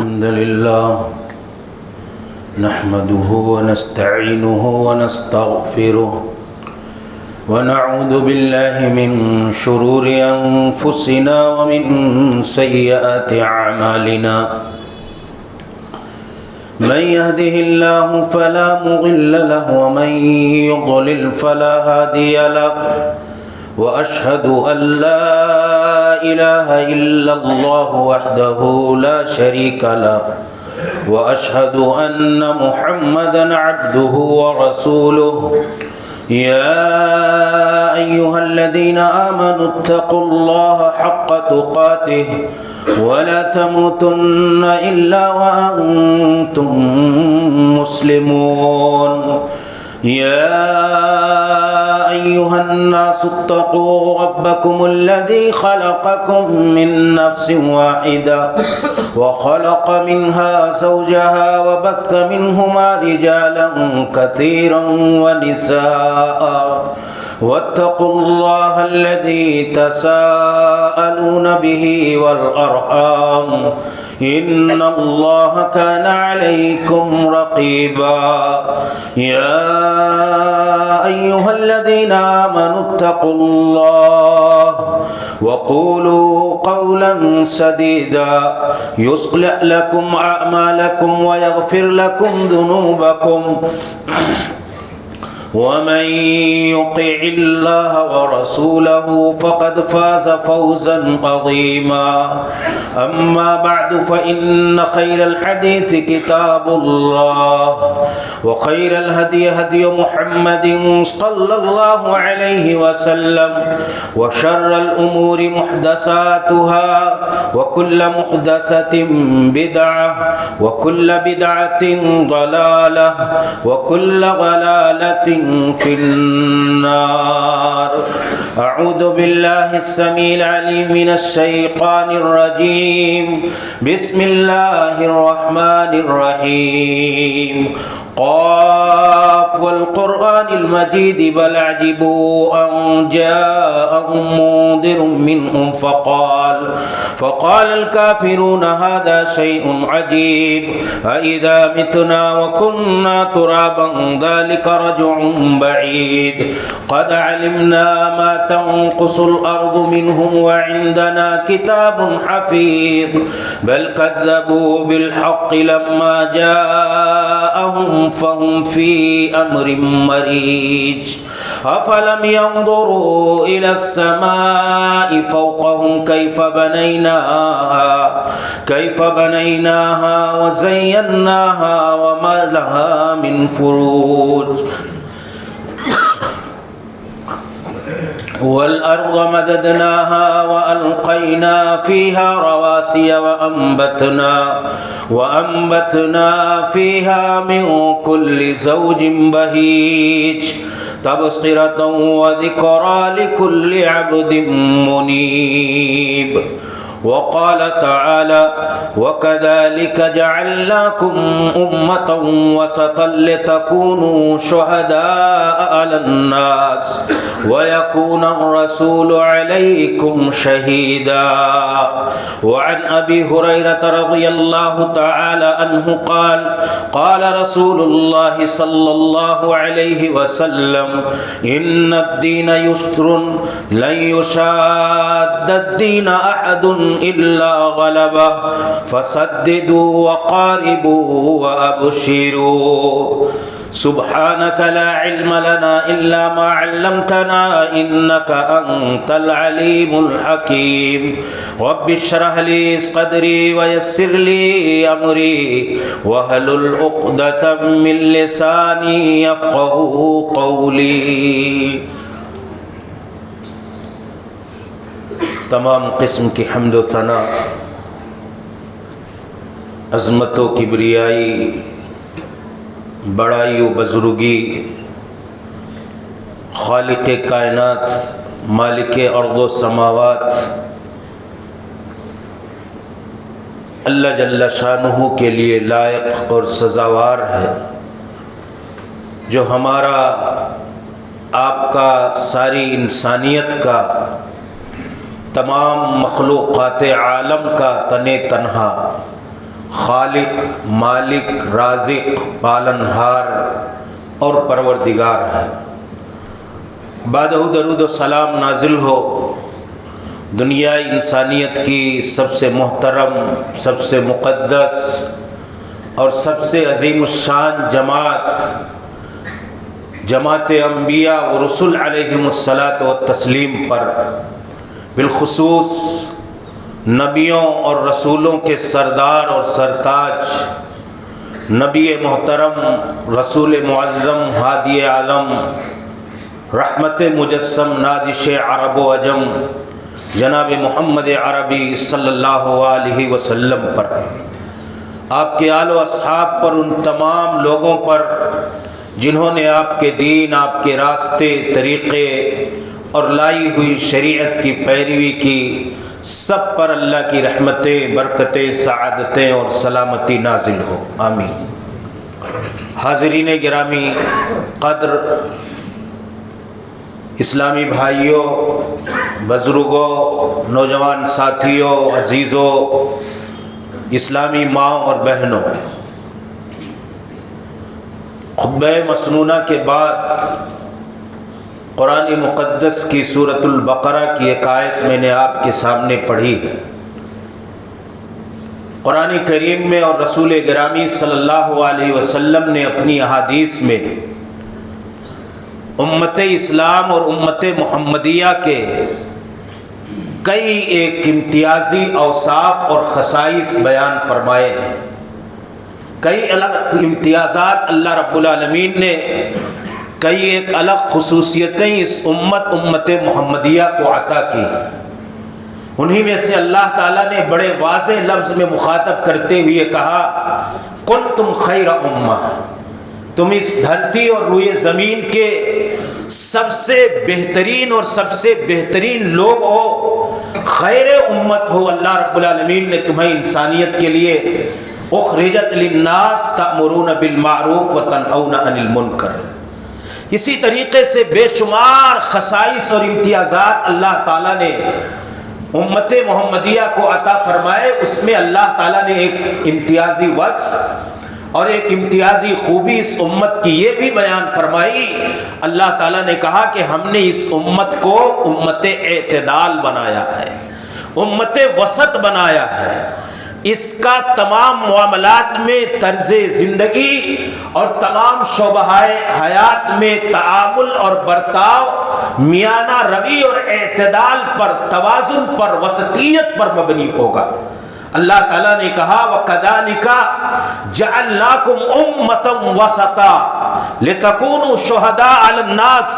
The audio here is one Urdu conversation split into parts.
الحمد لله نحمده ونستعينه ونستغفره ونعوذ بالله من شرور أنفسنا ومن سيئات أعمالنا من يهده الله فلا مضل له ومن يضلل فلا هادي له وأشهد أن لا إله إلا الله وحده لا شريك له وأشهد أن محمدا عبده ورسوله يا أيها الذين آمنوا اتقوا الله حق تقاته ولا تموتن إلا وأنتم مسلمون يا أيها الناس اتقوا ربكم الذي خلقكم من نفس واحدة وخلق منها زوجها وبث منهما رجالا كثيرا ونساء واتقوا الله الذي تساءلون به والأرحام إن الله كان عليكم رقيبا يا أيها الذين آمنوا اتقوا الله وقولوا قولا سديدا يصلح لكم أعمالكم ويغفر لكم ذنوبكم ومن يطع الله ورسوله فقد فاز فوزا عظيما أما بعد فإن خير الحديث كتاب الله وخير الهدي هدي محمد صلى الله عليه وسلم وشر الأمور محدثاتها وكل محدثة بدعة وكل بدعة ضلالة وكل ضلالة في النار. أعوذ بالله السميع العليم من الشيطان الرجيم. بسم الله الرحمن الرحيم. قاف والقرآن المجيد بل عجبوا أن جاءهم منذر منهم فقال الكافرون هذا شيء عجيب أإذا متنا وكنا ترابا ذلك رجع بعيد قد علمنا ما تنقص الأرض منهم وعندنا كتاب حفيظ بل كذبوا بالحق لما جاءهم فهم في أمر مريج أفلم ينظروا إلى السماء فوقهم كيف بنيناها وزيناها وما لها من فروج والأرض مددناها وألقينا فيها رواسي وأنبتنا فيها من كل زوج بهيج تبصرة وذكرى لكل عبد منيب. وقال تعالى وكذلك جعلناكم أمة وسطا لتكونوا شهداء على الناس ويكون الرسول عليكم شهيدا. وعن أبي هريرة رضي الله تعالى عنه قال رسول الله صلى الله عليه وسلم إن الدين يسر لن يشاد الدين أحد إلا غلبه فسددوا وقاربوا وأبشروا. سبحانك لا علم لنا إلا ما علمتنا إنك أنت العليم الحكيم. رب اشرح لي صدري ويسر لي أمري واحلل عقدة من لساني يفقهوا قولي. تمام قسم کی حمد و ثنا عظمت و کبریائی بڑائی و بزرگی خالق کائنات مالک ارض و سماوات اللہ جل شانہ کے لیے لائق اور سزاوار ہے، جو ہمارا آپ کا ساری انسانیت کا تمام مخلوقات عالم کا تن تنہا خالق، مالک، رازق، پالنہار اور پروردگار ہے۔ بعدہ درود و سلام نازل ہو دنیا انسانیت کی سب سے محترم، سب سے مقدس اور سب سے عظیم الشان جماعت انبیاء و رسول علیہم الصلاۃ والتسلیم پر، بالخصوص نبیوں اور رسولوں کے سردار اور سرتاج نبی محترم، رسول معظم، ہادی عالم، رحمت مجسم، نازش عرب و عجم، جناب محمد عربی صلی اللہ علیہ وسلم پر، آپ کے آل و اصحاب پر، ان تمام لوگوں پر جنہوں نے آپ کے دین، آپ کے راستے، طریقے اور لائی ہوئی شریعت کی پیروی کی، سب پر اللہ کی رحمتیں، برکتیں، سعادتیں اور سلامتی نازل ہو، آمین۔ حاضرین گرامی قدر، اسلامی بھائیوں، بزرگوں، نوجوان ساتھیوں، عزیزوں، اسلامی ماں اور بہنوں، خطبہ مسنونہ کے بعد قرآن مقدس کی سورۃ البقرہ کی ایک آیت میں نے آپ کے سامنے پڑھی ہے۔ قرآن کریم میں اور رسول گرامی صلی اللہ علیہ وسلم نے اپنی احادیث میں امت اسلام اور امت محمدیہ کے کئی ایک امتیازی اوصاف اور خصائص بیان فرمائے ہیں۔ کئی الگ امتیازات اللہ رب العالمین نے، کئی ایک الگ خصوصیتیں اس امت محمدیہ کو عطا کی۔ انہی میں سے اللہ تعالیٰ نے بڑے واضح لفظ میں مخاطب کرتے ہوئے کہا، کنتم خیر امہ، تم اس دھرتی اور روئے زمین کے سب سے بہترین اور سب سے بہترین لوگ ہو، خیر امت ہو۔ اللہ رب العالمین نے تمہیں انسانیت کے لیے اخرجت للناس تأمرون بالمعروف وتنہون عن المنکر۔ اسی طریقے سے بے شمار خصائص اور امتیازات اللہ تعالیٰ نے امت محمدیہ کو عطا فرمائے۔ اس میں اللہ تعالیٰ نے ایک امتیازی وصف اور ایک امتیازی خوبی اس امت کی یہ بھی بیان فرمائی۔ اللہ تعالیٰ نے کہا کہ ہم نے اس امت کو امت اعتدال بنایا ہے، امت وسط بنایا ہے۔ اس کا تمام معاملات میں طرز زندگی اور تمام شعبہ حیات میں تعامل اور برتاؤ میانہ روی اور اعتدال پر، توازن پر، وسطیت پر مبنی ہوگا۔ اللہ تعالیٰ نے کہا وَكَذَلِكَ جَعَلْنَاكُمْ أُمَّةً وَسَطًا لِتَكُونُوا شُهَدَاءَ عَلَى النَّاسِ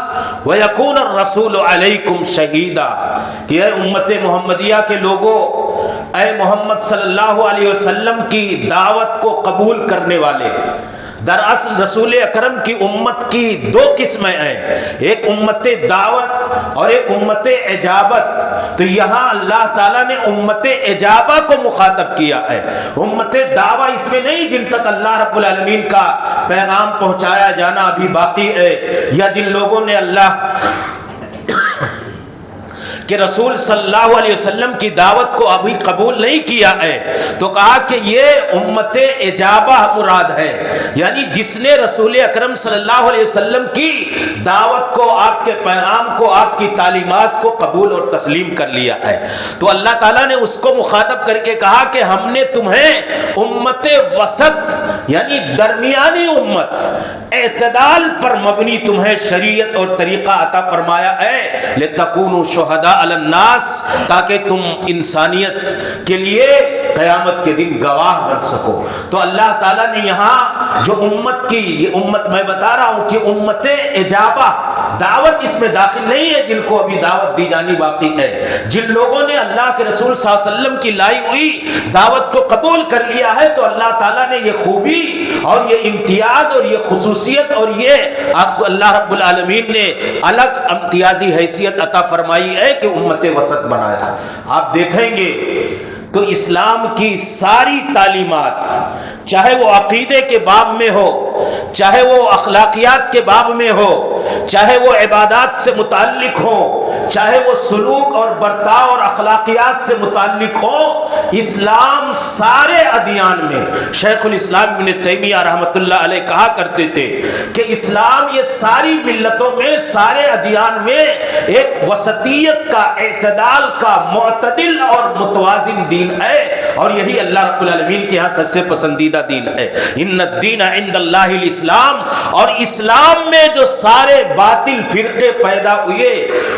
وَيَكُونَ الرَّسُولُ عَلَيْكُمْ شَهِيدًا، کہ اے امت محمدیہ کے لوگوں، اے محمد صلی اللہ علیہ وسلم کی دعوت کو قبول کرنے والے، دراصل رسول اکرم کی امت کی دو قسمیں ہیں، ایک امت دعوت اور ایک امت اجابت۔ تو یہاں اللہ تعالیٰ نے امت اجابہ کو مخاطب کیا ہے، امت دعوت اس میں نہیں جن تک اللہ رب العالمین کا پیغام پہنچایا جانا ابھی باقی ہے، یا جن لوگوں نے اللہ کہ رسول صلی اللہ علیہ وسلم کی دعوت کو ابھی قبول نہیں کیا ہے، تو کہا کہ یہ امت اجابہ مراد ہے، یعنی جس نے رسول اکرم صلی اللہ علیہ وسلم کی دعوت کو، آپ کے پیغام کو، آپ کی تعلیمات کو قبول اور تسلیم کر لیا ہے۔ تو اللہ تعالیٰ نے اس کو مخاطب کر کے کہا کہ ہم نے تمہیں امت وسط یعنی درمیانی امت، اعتدال پر مبنی تمہیں شریعت اور طریقہ عطا فرمایا ہے، لِتَكُونُوا شُهَدَاءَ عَلَى النَّاسِ، تاکہ تم انسانیت کے لیے قیامت کے دن گواہ بن سکو۔ تو اللہ تعالیٰ نے یہاں جو امت کی، یہ امت میں بتا رہا ہوں کہ امت اجابہ، دعوت اس میں داخل نہیں ہے جن کو ابھی دعوت دی جانی باقی ہے، جن لوگوں نے اللہ کے رسول صلی اللہ علیہ وسلم کی لائی ہوئی دعوت کو قبول کر لیا ہے، تو اللہ تعالیٰ نے یہ خوبی اور یہ امتیاز اور یہ خصوصیت اور یہ اللہ رب العالمین نے الگ امتیازی حیثیت عطا فرمائی ہے کہ امت وسط بنایا ہے۔ آپ دیکھیں گے تو اسلام کی ساری تعلیمات، چاہے وہ عقیدے کے باب میں ہو، چاہے وہ اخلاقیات کے باب میں ہو، چاہے وہ عبادات سے متعلق ہو، چاہے وہ سلوک اور برتاؤ اور اخلاقیات سے متعلق ہو، اسلام سارے ادیان میں، شیخ الاسلام ابن تیمیہ رحمۃ اللہ علیہ کہا کرتے تھے کہ اسلام یہ ساری ملتوں میں، سارے ادیان میں ایک وسطیت کا، اعتدال کا، معتدل اور متوازن دین ہے، اور یہی اللہ رب العالمین کے ہاں سب سے پسندیدہ دین ہے۔ ان الدین عند اللہ الاسلام، اور اسلام میں جو سارے باطل فرقے پیدا ہوئے،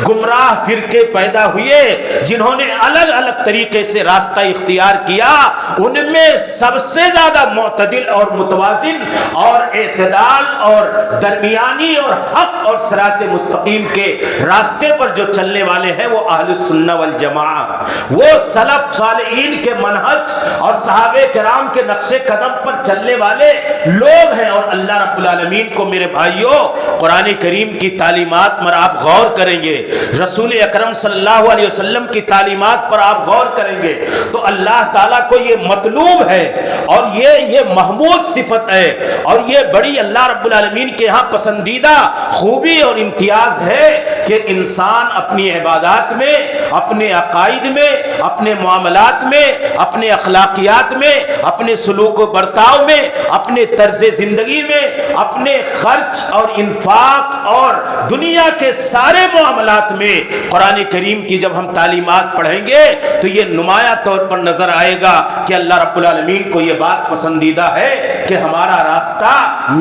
گمراہ فرقے پیدا ہوئے، جنہوں نے الگ الگ طریقے سے راستہ اختیار کیا، ان میں سب سے زیادہ معتدل اور متوازن اور اعتدال اور درمیانی اور حق اور صراط مستقیم کے راستے پر جو چلنے والے ہیں وہ اہل السنہ والجماعہ، وہ سلف صالحین کے منہج اور صحابہ کرام کے نقش قدم پر چلنے والے لوگ ہیں۔ اور اللہ رب العالمین کو میرے بھائیوں قرآن کریم کی تعلیمات پر آپ غور کریں گے، رسول اکرم صلی اللہ علیہ وسلم کی تعلیمات پر آپ غور کریں گے تو اللہ تعالیٰ کو یہ مطلوب ہے اور یہ محمود صفت ہے، اور یہ بڑی اللہ رب العالمین کے ہاں پسندیدہ خوبی اور امتیاز ہے کہ انسان اپنی عبادات میں، اپنے عقائد میں، اپنے معاملات میں، اپنے اخلاقیات میں، اپنے سلوک و برتاؤ میں، اپنے طرز زندگی میں، اپنے خرچ اور انفاق اور دنیا کے سارے معاملات میں قرآن کریم کی جب ہم تعلیمات پڑھیں گے تو یہ نمایاں طور پر نظر آئے گا کہ اللہ رب العالمین کو یہ بات پسندیدہ ہے کہ ہمارا راستہ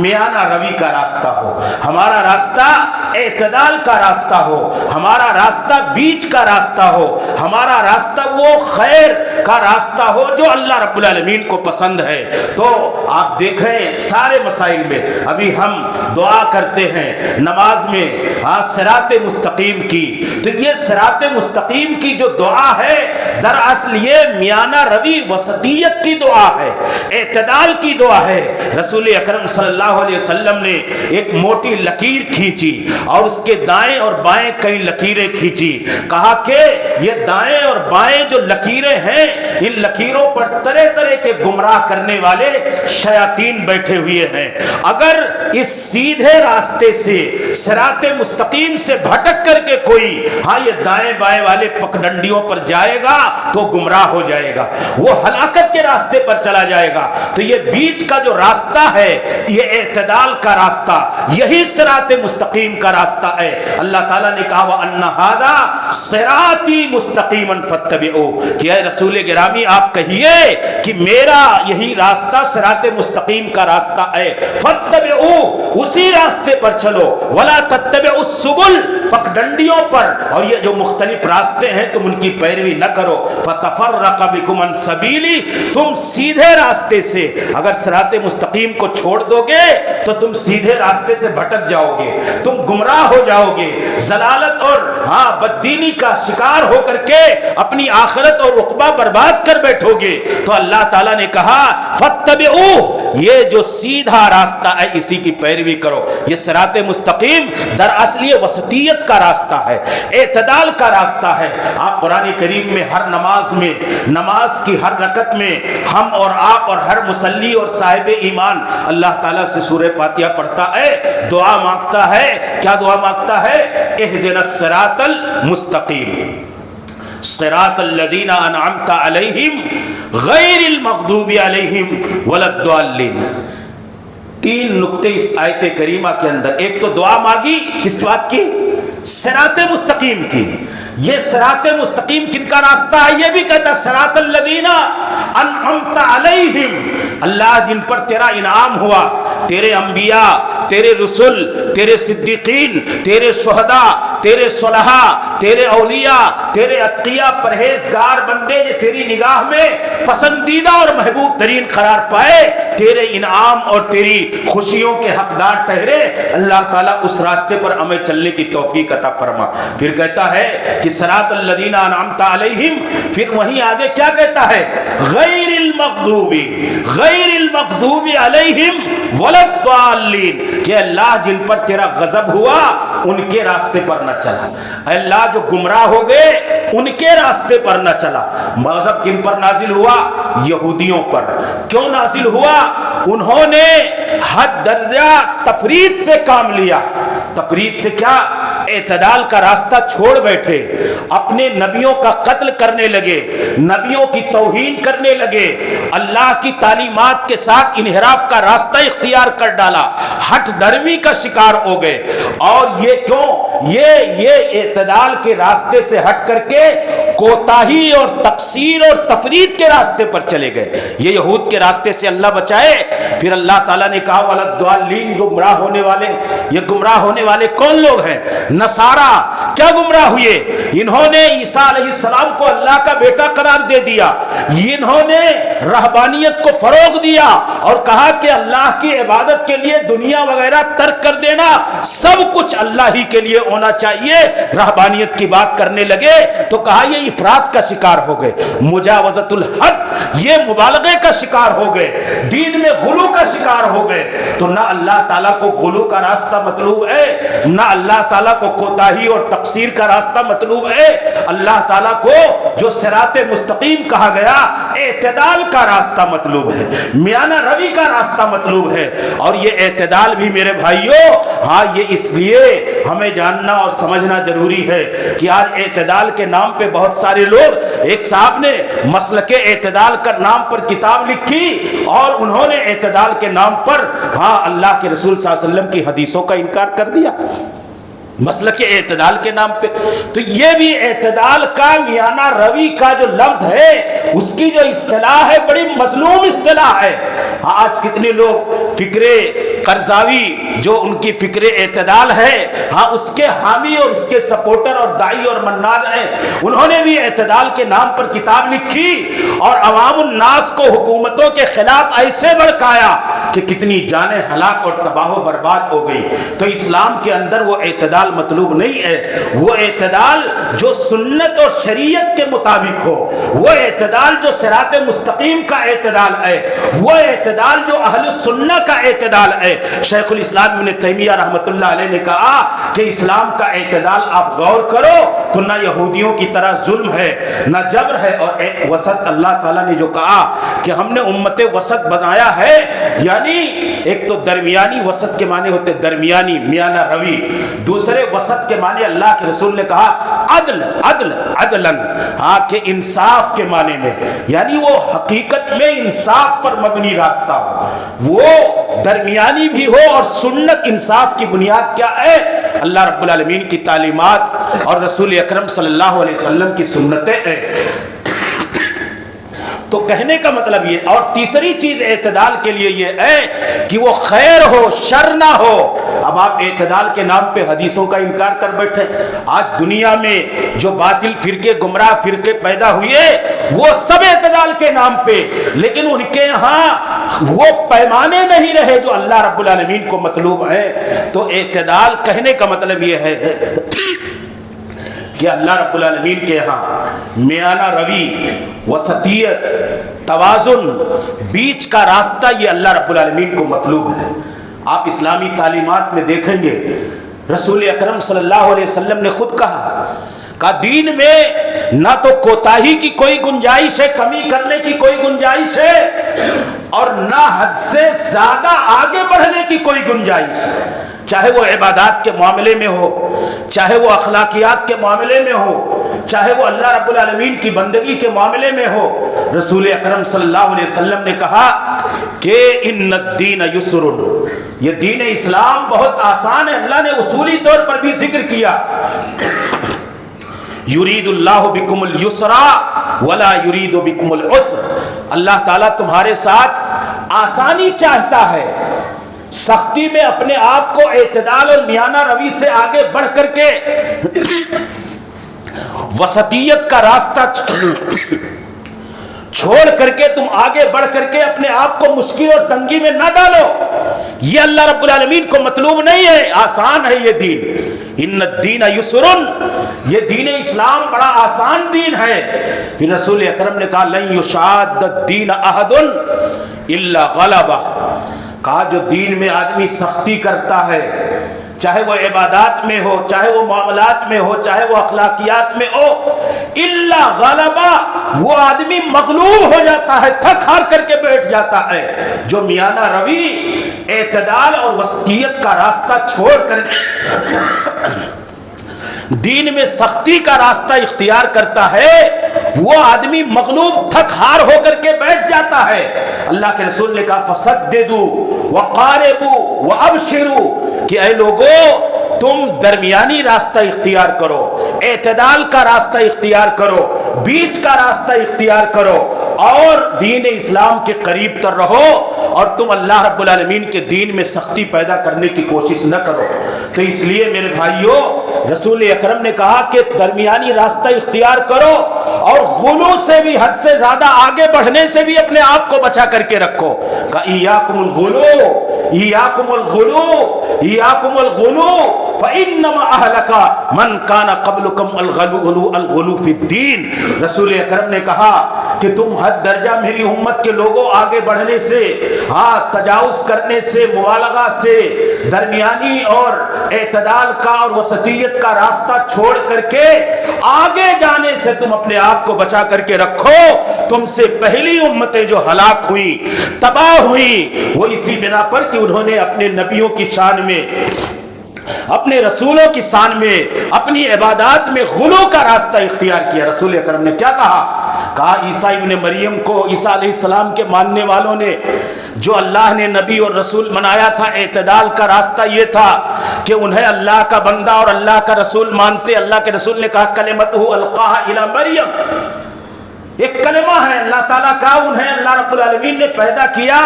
میانہ روی کا راستہ ہو، ہمارا راستہ اعتدال کا راستہ ہو، ہمارا راستہ بیچ کا راستہ ہو، ہمارا راستہ وہ خیر کا راستہ ہو جو اللہ رب العالمین کو پسند ہے۔ تو آپ دیکھیں سارے مسائل میں ابھی ہم دعا کرتے ہیں نماز میں صراط مستقیم کی، تو یہ صراط مستقیم کی جو دعا ہے دراصل یہ میانہ روی وسطیت کی دعا ہے، اعتدال کی دعا ہے۔ رسول اکرم صلی اللہ علیہ وسلم نے ایک موٹی لکیر کھینچی اور اس کے دائیں اور بائیں کئی لکیریں کھینچی، کہا کہ یہ دائیں اور بائیں جو لکیریں ہیں ان لکیروں پر طرح طرح کے گمراہ کرنے والے شیاطین بیٹھے ہوئے ہیں، اگر اس سیدھے راستے سے صراط مستقیم سے بھٹک کر کے کوئی یہ دائیں بائیں والے پگڈنڈیوں پر جائے گا تو گمراہ ہو جائے گا، وہ ہلاکت کے راستے پر چلا جائے گا۔ تو یہ بیچ کا جو راستہ ہے یہ اعتدال کا راستہ، یہی صراط مستقیم کا راستہ ہے۔ اللہ تعالیٰ نے کہا وَأَنَّ هَذَا صِرَاطِي مُسْتَقِيمًا فَاتَّبِعُوهُ کہ اے رسول گرامی آپ کہیے کہ میرا یہی راستہ صراط مستقیم کا راستہ ہے، فَاتَّبِعُوهُ اسی راستے پر چلو، وَلَا تَتَّبِعُوا السُّبُلَ پگڈنڈیوں پر اور یہ جو مختلف راستے ہیں تم ان کی پیروی نہ کرو، فَتَفَرَّقَ بِكُمْ عَنْ سَبِيلِهِ تم سیدھے راستے سے اگر صراط مستقیم کو چھوڑ دو گے تو تم سیدھے راستے سے بھٹک جاؤ گے، تم گمراہ ہو جاؤ گے، ضلالت اور بددینی کا شکار ہو کر کے اپنی آخرت اور عقبہ برباد کر بیٹھو گے۔ تو اللہ تعالیٰ نے کہا فَاتَّبِعُوهُ یہ جو سیدھا راستہ ہے اسی کی پیروی کرو۔ یہ صراط مستقیم دراصل یہ وسطیت کا راستہ ہے، اعتدال کا راستہ ہے۔ آپ قرآن کریم میں ہر نماز میں، نماز کی ہر رکعت میں ہم اور آپ اور ہر مصلی اور صاحب ایمان اللہ تعالیٰ سے سورہ فاتحہ پڑھتا ہے، دعا مانگتا ہے۔ کیا دعا مانگتا ہے؟ اہدنا الصراط المستقیم صراط الذین انعمت علیہم غیر المغضوب علیہم ولا الضالین۔ تین نقطے اس آیت کریمہ کے اندر، ایک تو دعا مانگی کس بات کی؟ صراط مستقیم کی۔ یہ صراط مستقیم کن کا راستہ ہے؟ یہ بھی کہتا صراط الذین انعمت علیہم، اللہ جن پر تیرا انعام ہوا، تیرے انبیاء، تیرے رسول، تیرے صدیقین، تیرے شہداء، تیرے صلحاء، تیرے اولیاء، تیرے اتقیاء پرہیزگار بندے یہ تیری نگاہ میں پسندیدہ اور محبوب ترین قرار پائے، تیرے انعام اور تیری خوشیوں کے حقدار ٹھہرے، اللہ تعالیٰ اس راستے پر ہمیں چلنے کی توفیق عطا فرما۔ پھر کہتا ہے کہ صراط الذین انعمت علیہم، پھر وہیں آگے کیا کہتا ہے؟ غیر المغضوب علیہم ولا الضالین، کہ اللہ جن پر تیرا غضب ہوا ان کے راستے پر نہ چلا، اللہ جو گمراہ ہو گئے ان کے راستے پر نہ چلا۔ غضب کن پر نازل ہوا؟ یہودیوں پر۔ کیوں نازل ہوا؟ انہوں نے حد درجہ تفرید سے کام لیا۔ تفرید سے کیا؟ اعتدال کا راستہ چھوڑ بیٹھے، اپنے نبیوں کا قتل کرنے لگے، نبیوں کی توہین کرنے لگے، اللہ کی تعلیمات کے ساتھ انحراف کا راستہ اختیار کر ڈالا، ہٹ دھرمی کا شکار ہو گئے۔ اور یہ کیوں؟ یہ اعتدال کے راستے سے ہٹ کر کے کوتاہی اور تقصیر اور تفرید کے راستے پر چلے گئے۔ یہ یہود کے راستے سے اللہ بچائے۔ پھر اللہ تعالیٰ نے کہا وَلَضَّالِّینَ، گمراہ ہونے والے۔ یہ گمراہ ہونے والے کون لوگ ہیں؟ نصارہ۔ کیا گمراہ ہوئے؟ انہوں نے عیسیٰ علیہ السلام کو اللہ کا بیٹا قرار دے دیا، انہوں نے رہبانیت کو فروغ دیا اور کہا کہ اللہ کی عبادت کے لیے دنیا وغیرہ ترک کر دینا، سب کچھ اللہ ہی کے لیے ہونا چاہیے۔ رہبانیت کی بات کرنے لگے تو کہا یہ افراط کا شکار ہو گئے، مجاوزت الحد، یہ مبالغے کا شکار ہو گئے، دین میں غلو کا شکار ہو گئے۔ تو نہ اللہ تعالیٰ کو غلو کا راستہ مطلوب ہے، نہ اللہ تعالیٰ کو کوتاہی اور تقصیر کا راستہ مطلوب ہے۔ اللہ تعالیٰ کو جو صراط مستقیم کہا گیا، اعتدال کا راستہ مطلوب ہے، میانہ روی کا راستہ مطلوب ہے۔ اور یہ اعتدال بھی میرے بھائیوں، ہاں یہ اس لیے ہمیں جاننا اور سمجھنا ضروری ہے کہ آج اعتدال کے نام پہ بہت سارے لوگ، ایک صاحب نے مسلک اعتدال کا نام پر کتاب لکھی اور انہوں نے اعتدال کے نام پر ہاں اللہ کے رسول صلی اللہ علیہ وسلم کی حدیثوں کا انکار کر دیا مسلک اعتدال کے نام پہ۔ تو یہ بھی اعتدال کا میانہ روی کا جو لفظ ہے، اس کی جو اصطلاح ہے بڑی مظلوم اصطلاح ہے۔ آج کتنے لوگ فکر قرضاوی جو ان کی فکر اعتدال ہے، ہاں اس کے حامی اور اس کے سپورٹر اور دائی اور مناد ہیں، انہوں نے بھی اعتدال کے نام پر کتاب لکھی اور عوام الناس کو حکومتوں کے خلاف ایسے بھڑکایا کہ کتنی جانیں ہلاک اور تباہ و برباد ہو گئی۔ تو اسلام کے اندر وہ اعتدال مطلوب نہیں ہے، وہ اعتدال جو سنت اور شریعت کے مطابق ہو، وہ اعتدال جو صراط مستقیم کا اعتدال ہے، وہ اعتدال جو اہل سنہ کا اعتدال ہے۔ شیخ الاسلام ابن تیمیہ رحمۃ اللہ علیہ نے کہا کہ اسلام کا اعتدال آپ غور کرو تو نہ یہودیوں کی طرح ظلم ہے، نہ جبر ہے، اور ایک وسط اللہ تعالیٰ نے جو کہا کہ ہم نے امت وسط بنایا ہے، یعنی ایک تو درمیانی، وسط کے معنی ہوتے درمیانی میانہ روی، دوسرے وسط کے معنی اللہ کے رسول نے کہا عدل، عدل عدلن، ہاں کہ انصاف کے معنی میں، یعنی وہ حقیقت میں انصاف پر مبنی راستہ ہو، وہ درمیانی بھی ہو، اور سنت انصاف کی بنیاد کیا ہے؟ اللہ رب العالمین کی تعلیمات اور رسول اکرم صلی اللہ علیہ وسلم کی سنتیں ہیں۔ تو کہنے کا مطلب یہ، اور تیسری چیز اعتدال کے لیے یہ ہے کہ وہ خیر ہو، شر نہ ہو۔ اب آپ اعتدال کے نام پہ حدیثوں کا انکار کر بیٹھے۔ آج دنیا میں جو باطل فرقے، گمراہ فرقے پیدا ہوئے، وہ سب اعتدال کے نام پہ، لیکن ان کے ہاں وہ پیمانے نہیں رہے جو اللہ رب العالمین کو مطلوب ہے۔ تو اعتدال کہنے کا مطلب یہ ہے کہ اللہ رب العالمین کے ہاں میانہ روی، وسطیت، توازن، بیچ کا راستہ، یہ اللہ رب العالمین کو مطلوب ہے۔ آپ اسلامی تعلیمات میں دیکھیں گے رسول اکرم صلی اللہ علیہ وسلم نے خود کہا دین میں نہ تو کوتاہی کی کوئی گنجائش ہے، کمی کرنے کی کوئی گنجائش ہے، اور نہ حد سے زیادہ آگے بڑھنے کی کوئی گنجائش ہے، چاہے وہ عبادات کے معاملے میں ہو، چاہے وہ اخلاقیات کے معاملے میں ہو، چاہے وہ اللہ رب العالمین کی بندگی کے معاملے میں ہو۔ رسول اکرم صلی اللہ علیہ وسلم نے کہا کہ ان الدین یسر، یہ دین اسلام بہت آسان ہے۔ اللہ نے اصولی طور پر بھی ذکر کیا، یرید اللہ بکم اليسر ولا یرید بکم العسر، اللہ تعالیٰ تمہارے ساتھ آسانی چاہتا ہے، سختی میں اپنے آپ کو اعتدال اور میانہ روی سے آگے بڑھ کر کے وسطیت کا راستہ چھوڑ کر کے تم آگے بڑھ کر کے اپنے آپ کو مشکل اور تنگی میں نہ ڈالو۔ یہ اللہ رب العالمین کو مطلوب نہیں ہے، آسان ہے یہ دین۔ ان الدین یسر، یہ دین اسلام بڑا آسان دین ہے۔ پھر رسول اکرم نے کہا لن یشاد الدین احد الا غلبہ، کہا جو دین میں آدمی سختی کرتا ہے، چاہے وہ عبادات میں ہو، چاہے وہ معاملات میں ہو، چاہے وہ اخلاقیات میں ہو، الا غلبہ، وہ آدمی مغلوب ہو جاتا ہے، تھک ہار کر کے بیٹھ جاتا ہے۔ جو میانہ روی، اعتدال اور وسطیت کا راستہ چھوڑ کر دین میں سختی کا راستہ اختیار کرتا ہے وہ آدمی مغلوب تھک ہار ہو کر کے بیٹھ جاتا ہے۔ اللہ کے رسول نے کہا فسددوا وقاربوا وابشروا کہ اے لوگوں تم درمیانی راستہ اختیار کرو، اعتدال کا راستہ اختیار کرو، بیچ کا راستہ اختیار کرو اور دین اسلام کے قریب تر رہو، اور تم اللہ رب العالمین کے دین میں سختی پیدا کرنے کی کوشش نہ کرو۔ تو اس لیے میرے بھائیوں رسول اکرم نے کہا کہ درمیانی راستہ اختیار کرو اور غلو سے بھی، حد سے زیادہ آگے بڑھنے سے بھی اپنے آپ کو بچا کر کے رکھو۔ کہ ایاکم الغلو ایاکم الغلو ایاکم الغلو فانما اہلک من کان قبلکم الغلو فی الدین۔ رسول اکرم نے کہا کہ تم حد درجہ میری امت کے لوگوں آگے بڑھنے سے، ہاں تجاوز کرنے سے، مبالغہ سے، درمیانی اور اعتدال کا اور وسطیت کا راستہ چھوڑ کر کے آگے جانے سے تم اپنے آپ کو بچا کر کے رکھو۔ تم سے پہلی امتیں جو ہلاک ہوئیں، تباہ ہوئیں، وہ اسی بنا پر کہ انہوں نے اپنے نبیوں کی شان میں، اپنے رسولوں کی شان میں، اپنی عبادات میں غلو کا راستہ اختیار کیا۔ رسول اکرم نے کیا کہا؟ کہا عیسیٰ ابن مریم کو، عیسیٰ علیہ السلام کے ماننے والوں نے جو اللہ نے نبی اور رسول بنایا تھا، اعتدال کا راستہ یہ تھا کہ انہیں اللہ کا بندہ اور اللہ کا رسول مانتے۔ اللہ کے رسول نے کہا کلمتہ القاہا الی مریم، ایک کلمہ ہے اللہ تعالیٰ کا، انہیں اللہ رب العالمین نے پیدا کیا،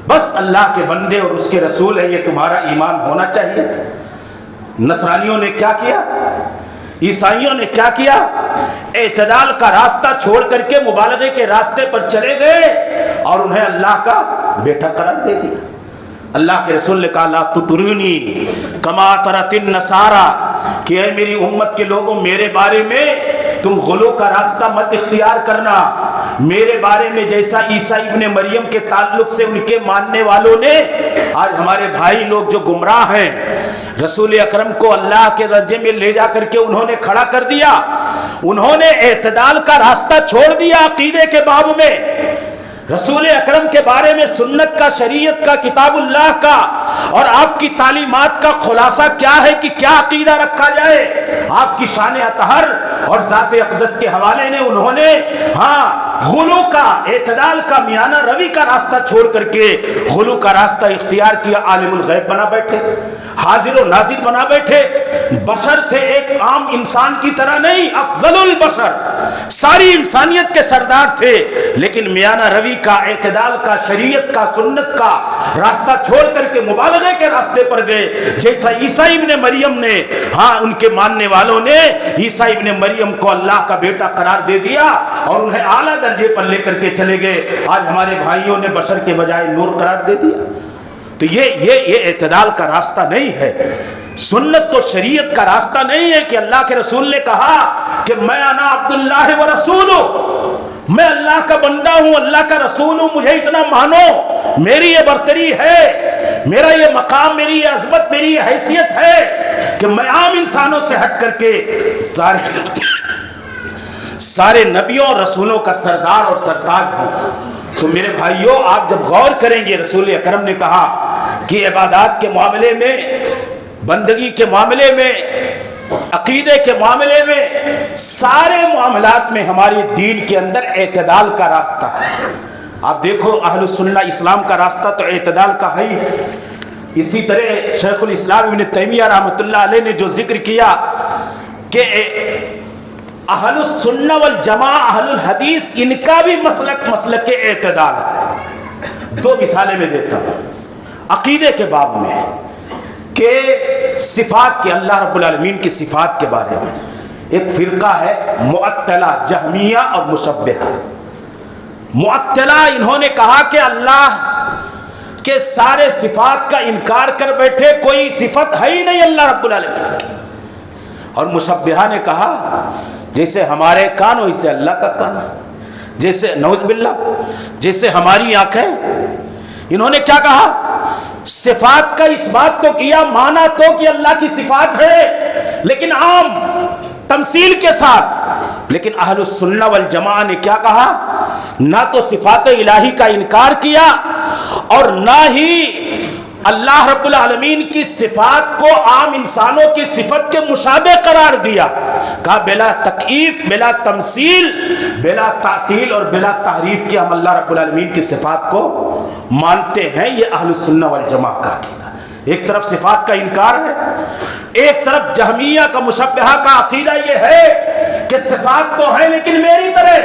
بس اللہ کے بندے اور اس کے رسول ہیں، یہ تمہارا ایمان ہونا چاہیے تھا۔ نصرانیوں نے کیا کیا؟ عیسائیوں نے کیا کیا؟ اعتدال کا راستہ چھوڑ کر کے مبالغے کے راستے پر چلے گئے اور انہیں اللہ کا بیٹا قرار دے دیا۔ اللہ کے رسول نے کہا لا تطرونی کما طرت النصارى، کہ اے میری امت کے لوگوں میرے بارے میں تم غلو کا راستہ مت اختیار کرنا۔ میرے بارے میں جیسا عیسیٰ ابن مریم کے تعلق سے ان کے ماننے والوں نے، آج ہمارے بھائی لوگ جو گمراہ ہیں، رسول اکرم کو اللہ کے درجے میں لے جا کر کے انہوں نے کھڑا کر دیا، انہوں نے اعتدال کا راستہ چھوڑ دیا عقیدے کے باب میں۔ رسول اکرم کے بارے میں سنت کا، شریعت کا، کتاب اللہ کا اور آپ کی تعلیمات کا خلاصہ کیا ہے کہ کیا عقیدہ رکھا جائے، آپ کی شان اطہر اور ذات اقدس کے حوالے نے انہوں نے غلو کا، اعتدال کا، میانہ روی کا راستہ چھوڑ کر کے غلو کا راستہ اختیار کیا۔ عالم الغیب بنا بیٹھے، حاضر و ناظر بنا بیٹھے، بشر تھے ایک عام انسان کی طرح نہیں، افضل البشر، ساری انسانیت کے سردار تھے، لیکن میانہ روی کا، اعتدال کا، شریعت کا، سنت کا راستہ چھوڑ کر کے مبالغے کے راستے پر گئے۔ جیسا عیسیٰ ابن مریم نے، ان کے ماننے والوں نے عیسیٰ ابن مریم کو اللہ کا بیٹا قرار دے دیا اور انہیں اعلیٰ درجے پر لے کر کے چلے گئے۔ آج ہمارے بھائیوں نے بشر کے بجائے نور قرار دے دیا۔ تو یہ اعتدال کا راستہ نہیں ہے، سنت و شریعت کا راستہ نہیں ہے کہ اللہ کے رسول نے کہا کہ میں انا عبداللہ و رسول، میں اللہ کا بندہ ہوں، اللہ کا رسول ہوں، مجھے اتنا مانو، میری یہ برتری ہے، میرا یہ مقام، میری یہ عظمت، میری یہ حیثیت ہے کہ میں عام انسانوں سے ہٹ کر کے سارے نبیوں اور رسولوں کا سردار اور سرتاج ہوں۔ تو میرے بھائیوں آپ جب غور کریں گے، رسول اکرم نے کہا کہ عبادات کے معاملے میں، بندگی کے معاملے میں، عقیدے کے معاملے میں، سارے معاملات میں ہماری دین کے اندر اعتدال کا راستہ ہے۔ آپ دیکھو اہل السنہ اسلام کا راستہ تو اعتدال کا ہے ہی۔ اسی طرح شیخ الاسلام ابن تیمیہ رحمۃ اللہ علیہ نے جو ذکر کیا کہ اہل السنہ والجماع، اہل الحدیث، ان کا بھی مسلک اعتدال ہے۔ دو مثالیں میں دیتا ہوں عقیدے کے باب میں کہ صفات کے، اللہ رب العالمین کی صفات کے بارے میں ایک فرقہ ہے معطلہ، جہمیہ اور مشبہہ۔ معطلہ انہوں نے کہا کہ اللہ کے سارے صفات کا انکار کر بیٹھے، کوئی صفت ہے ہی نہیں اللہ رب العالمین کی۔ اور مشبہہ نے کہا جیسے ہمارے کان ویسے اللہ کا کان، جیسے نعوذ باللہ جیسے ہماری آنکھیں۔ انہوں نے کیا کہا؟ صفات کا اس بات تو کیا، مانا تو کہ اللہ کی صفات ہے لیکن عام تمثیل کے ساتھ، لیکن اہل السنہ والجماع نے کیا کہا؟ نہ تو صفات الہی کا انکار کیا اور نہ ہی اللہ رب العالمین کی صفات کو عام انسانوں کی صفت کے مشابہ قرار دیا، کہا بلا تکییف، بلا تمثیل، بلا تعطیل اور بلا تحریف کے ہم اللہ رب العالمین کی صفات کو مانتے ہیں۔ یہ اہل السنہ والجماعہ کا عقیدہ۔ ایک طرف صفات کا انکار ہے، ایک طرف جہمیہ کا مشبہہ کا عقیدہ یہ ہے کہ صفات تو ہیں لیکن میری طرح،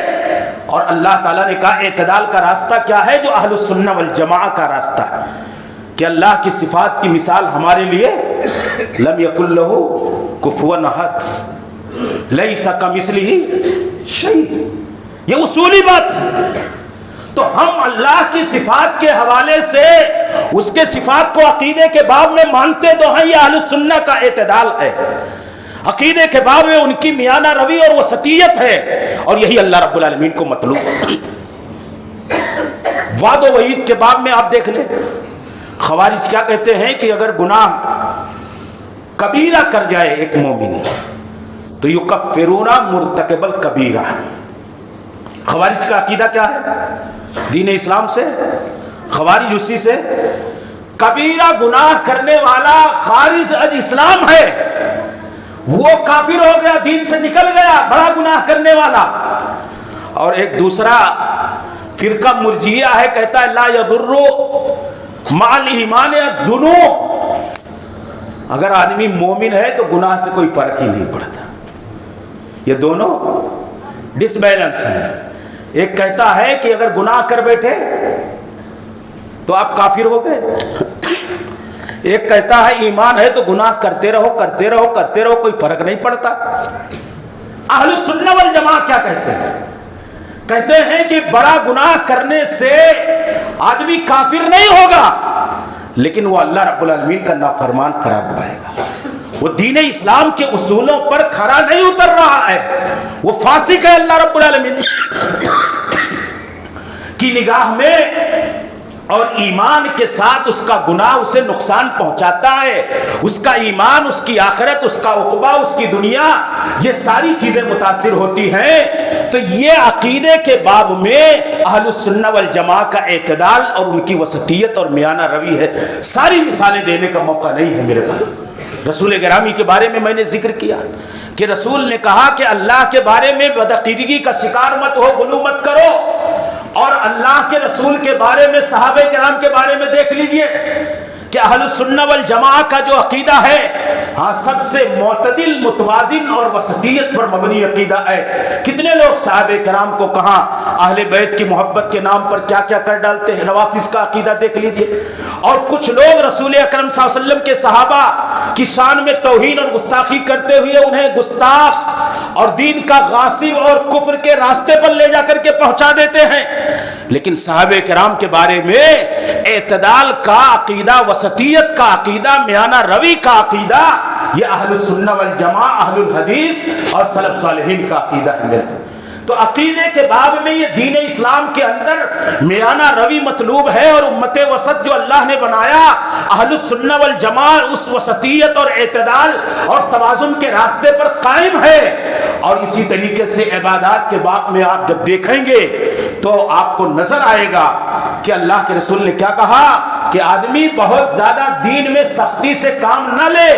اور اللہ تعالیٰ نے کہا اعتدال کا راستہ کیا ہے، جو اہل السنہ والجماعہ کا راستہ ہے کہ اللہ کی صفات کی مثال ہمارے لیے لم یکن لہ کفوا احد لیس کمثلہ شیء، یہ اصولی بات ہے۔ تو ہم اللہ کی صفات کے حوالے سے اس کے صفات کو عقیدے کے باب میں مانتے تو ہیں، یہ اہل السنہ کا اعتدال ہے۔ عقیدے کے باب میں ان کی میانہ روی اور وسطیت ہے، اور یہی اللہ رب العالمین کو مطلوب ہے۔ وعد و وعید کے باب میں آپ دیکھ لیں، خوارج کیا کہتے ہیں کہ اگر گناہ کبیرہ کر جائے ایک مومن تو یکفرون مرتکب الکبیرہ۔ خوارج کا عقیدہ کیا ہے؟ دین اسلام سے خوارج اسی سے، کبیرہ گناہ کرنے والا خارج از اسلام ہے، وہ کافر ہو گیا، دین سے نکل گیا، بڑا گناہ کرنے والا۔ اور ایک دوسرا فرقہ مرجئیہ ہے، کہتا ہے لا یضر مع الایمان الذنوب، اگر آدمی مومن ہے تو گناہ سے کوئی فرق ہی نہیں پڑتا۔ یہ دونوں ڈس بیلنس ہیں۔ ایک کہتا ہے کہ اگر گناہ کر بیٹھے تو آپ کافر ہو گئے، ایک کہتا ہے ایمان ہے تو گناہ کرتے رہو کرتے رہو کرتے رہو، کوئی فرق نہیں پڑتا۔ اہل السنہ والجماعہ کیا کہتے ہیں؟ کہتے ہیں کہ بڑا گناہ کرنے سے آدمی کافر نہیں ہوگا، لیکن وہ اللہ رب العالمین کا نافرمان قرار پائے گا، وہ دین اسلام کے اصولوں پر کھرا نہیں اتر رہا ہے، وہ فاسق ہے اللہ رب العالمین کی نگاہ میں، اور ایمان کے ساتھ اس کا گناہ اسے نقصان پہنچاتا ہے، اس کا ایمان، اس کی آخرت، اس کا عقبہ، اس کی دنیا، یہ ساری چیزیں متاثر ہوتی ہیں۔ تو یہ عقیدے کے باب میں اہل السنہ والجماعہ کا اعتدال اور ان کی وسطیت اور میانہ روی ہے۔ ساری مثالیں دینے کا موقع نہیں ہے میرے بھائی۔ رسول گرامی کے بارے میں نے ذکر کیا کہ رسول نے کہا کہ اللہ کے بارے میں بدعقیدگی کا شکار مت ہو، غلو مت کرو، اور اللہ کے رسول کے بارے میں، صحابہ کرام کے بارے میں دیکھ لیجئے کہ اہل السنہ والجماعہ کا جو عقیدہ ہے، ہاں سب سے معتدل، متوازن اور وسطیت پر مبنی عقیدہ ہے۔ کتنے لوگ صحابہ کرام کو کہاں اہل بیت کی محبت کے نام پر کیا کیا کر ڈالتے ہیں، نوافذ کا عقیدہ دیکھ لیجئے۔ اور کچھ لوگ رسول اکرم صلی اللہ علیہ وسلم کے صحابہ کی شان میں توہین اور گستاخی کرتے ہوئے انہیں گستاخ اور دین کا غاصب اور کفر کے راستے پر لے جا کر کے پہنچا دیتے ہیں، لیکن صحابہ کرام کے بارے میں اعتدال کا عقیدہ، وسطیت کا عقیدہ، میانہ روی کا عقیدہ، یہ اہل السنہ والجماعہ، اہل الحدیث اور سلف صالحین کا عقیدہ ہے میرے۔ تو عقیدے کے باب میں یہ دین اسلام کے اندر میانہ روی مطلوب ہے، اور امت وسط جو اللہ نے بنایا، اہل السنہ والجماعہ اس وسطیت اور اعتدال اور توازن کے راستے پر قائم ہے۔ اور اسی طریقے سے عبادات کے باب میں آپ جب دیکھیں گے تو آپ کو نظر آئے گا کہ اللہ کے رسول نے کیا کہا کہ آدمی بہت زیادہ دین میں سختی سے کام نہ لے،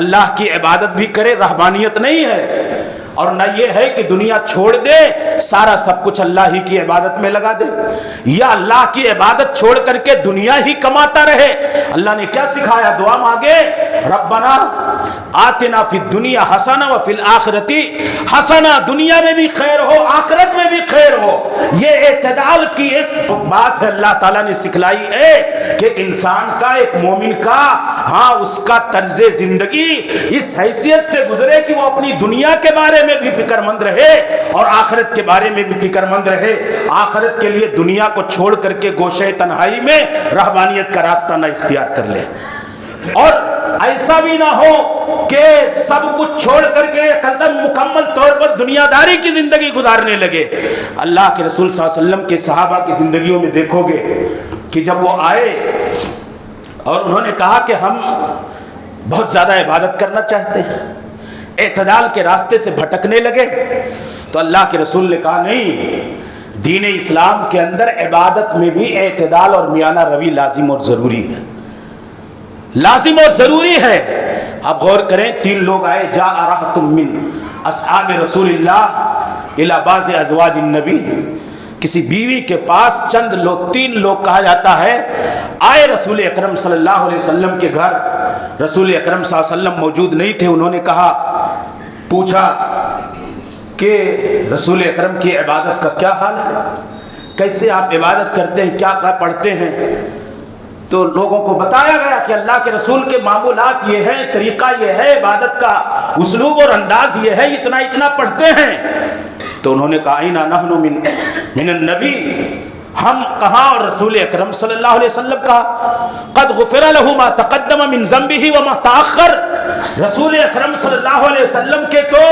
اللہ کی عبادت بھی کرے، رہبانیت نہیں ہے، اور نہ یہ ہے کہ دنیا چھوڑ دے، سارا سب کچھ اللہ ہی کی عبادت میں لگا دے، یا اللہ کی عبادت چھوڑ کر کے دنیا ہی کماتا رہے۔ اللہ نے کیا سکھایا؟ دعا مانگے، ربنا آتنا فی الدنیا حسنہ وفی الآخرۃ حسنہ، دنیا میں بھی خیر ہو، آخرت میں بھی خیر ہو۔ یہ اعتدال کی ایک بات ہے اللہ تعالیٰ نے سکھلائی ہے کہ انسان کا، ایک مومن کا، ہاں اس کا طرز زندگی اس حیثیت سے گزرے کہ وہ اپنی دنیا کے بارے میں بھی فکر مند رہے اور آخرت کے بارے میں بھی فکر مند رہے، آخرت کے لیے دنیا کو چھوڑ کر کے گوشے تنہائی میں رہبانیت کا راستہ نہ اختیار کر لے، اور ایسا بھی نہ ہو کہ سب کچھ چھوڑ کر کے قدم مکمل طور پر دنیا داری کی زندگی گزارنے لگے۔ اللہ کے رسول صلی اللہ علیہ وسلم کے صحابہ کی زندگیوں میں دیکھو گے کہ جب وہ آئے اور انہوں نے کہا کہ ہم بہت زیادہ عبادت کرنا چاہتے ہیں، اعتدال کے راستے سے بھٹکنے لگے، تو اللہ کے رسول نے کہا نہیں، دین اسلام کے اندر عبادت میں بھی اعتدال اور میانہ روی لازم اور ضروری ہے۔ لازم اور ضروری ہے. آپ غور کریں, 3 لوگ آئے, جاء رہط من اصحاب رسول اللہ الی بعض ازواج النبی, کسی بیوی کے پاس چند لوگ, 3 لوگ کہا جاتا ہے, آئے رسول اکرم صلی اللہ علیہ وسلم کے گھر. رسول اکرم صلی اللہ علیہ وسلم موجود نہیں تھے. انہوں نے کہا, پوچھا کہ رسول اکرم کی عبادت کا کیا حال ہے, کیسے آپ عبادت کرتے ہیں, کیا پڑھتے ہیں؟ تو لوگوں کو بتایا گیا کہ اللہ کے رسول کے معمولات یہ ہیں, طریقہ یہ ہے, عبادت کا اسلوب اور انداز یہ ہے, اتنا اتنا پڑھتے ہیں. تو انہوں نے کہا, اینا نحن من النبی, ہم کہاں اور رسول اکرم صلی اللہ علیہ وسلم کا, قد غفر له ما تقدم من ذنبه وما تاخر. رسول اکرم صلی اللہ علیہ وسلم کے تو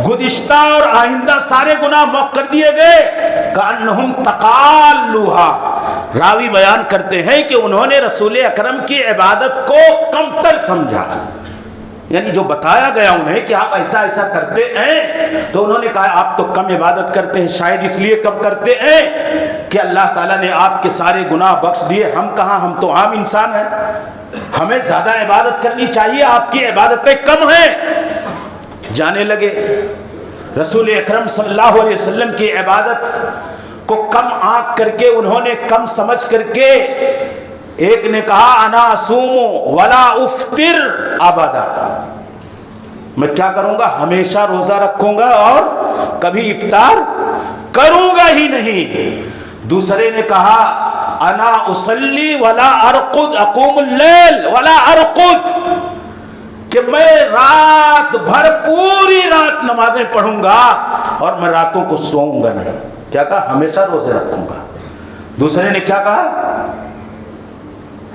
گزشتہ اور آئندہ سارے گناہ معاف کر دیے گئے. کأنہم تقالوها, راوی بیان کرتے ہیں کہ انہوں نے رسول اکرم کی عبادت کو کم تر سمجھا, یعنی جو بتایا گیا انہیں کہ آپ ایسا ایسا کرتے ہیں, تو انہوں نے کہا آپ تو کم عبادت کرتے ہیں, شاید اس لیے کم کرتے ہیں کہ اللہ تعالیٰ نے آپ کے سارے گناہ بخش دیے, ہم کہاں, ہم تو عام انسان ہیں, ہمیں زیادہ عبادت کرنی چاہیے, آپ کی عبادتیں کم ہیں. جانے لگے. رسول اکرم صلی اللہ علیہ وسلم کی عبادت کو کم آنکھ کر کے, انہوں نے کم سمجھ کر کے, ایک نے کہا انا اصوم ولا افطر ابدا, میں کیا کروں گا, ہمیشہ روزہ رکھوں گا اور کبھی افطار کروں گا ہی نہیں. دوسرے نے کہا انا اصلی ولا ارقد, اقوم اللیل ولا ارقد, کہ میں رات بھر پوری رات نمازیں پڑھوں گا اور میں راتوں کو سوؤں گا نہیں. کیا کہا, ہمیشہ روزے رکھوں گا. دوسرے نے کیا کہا,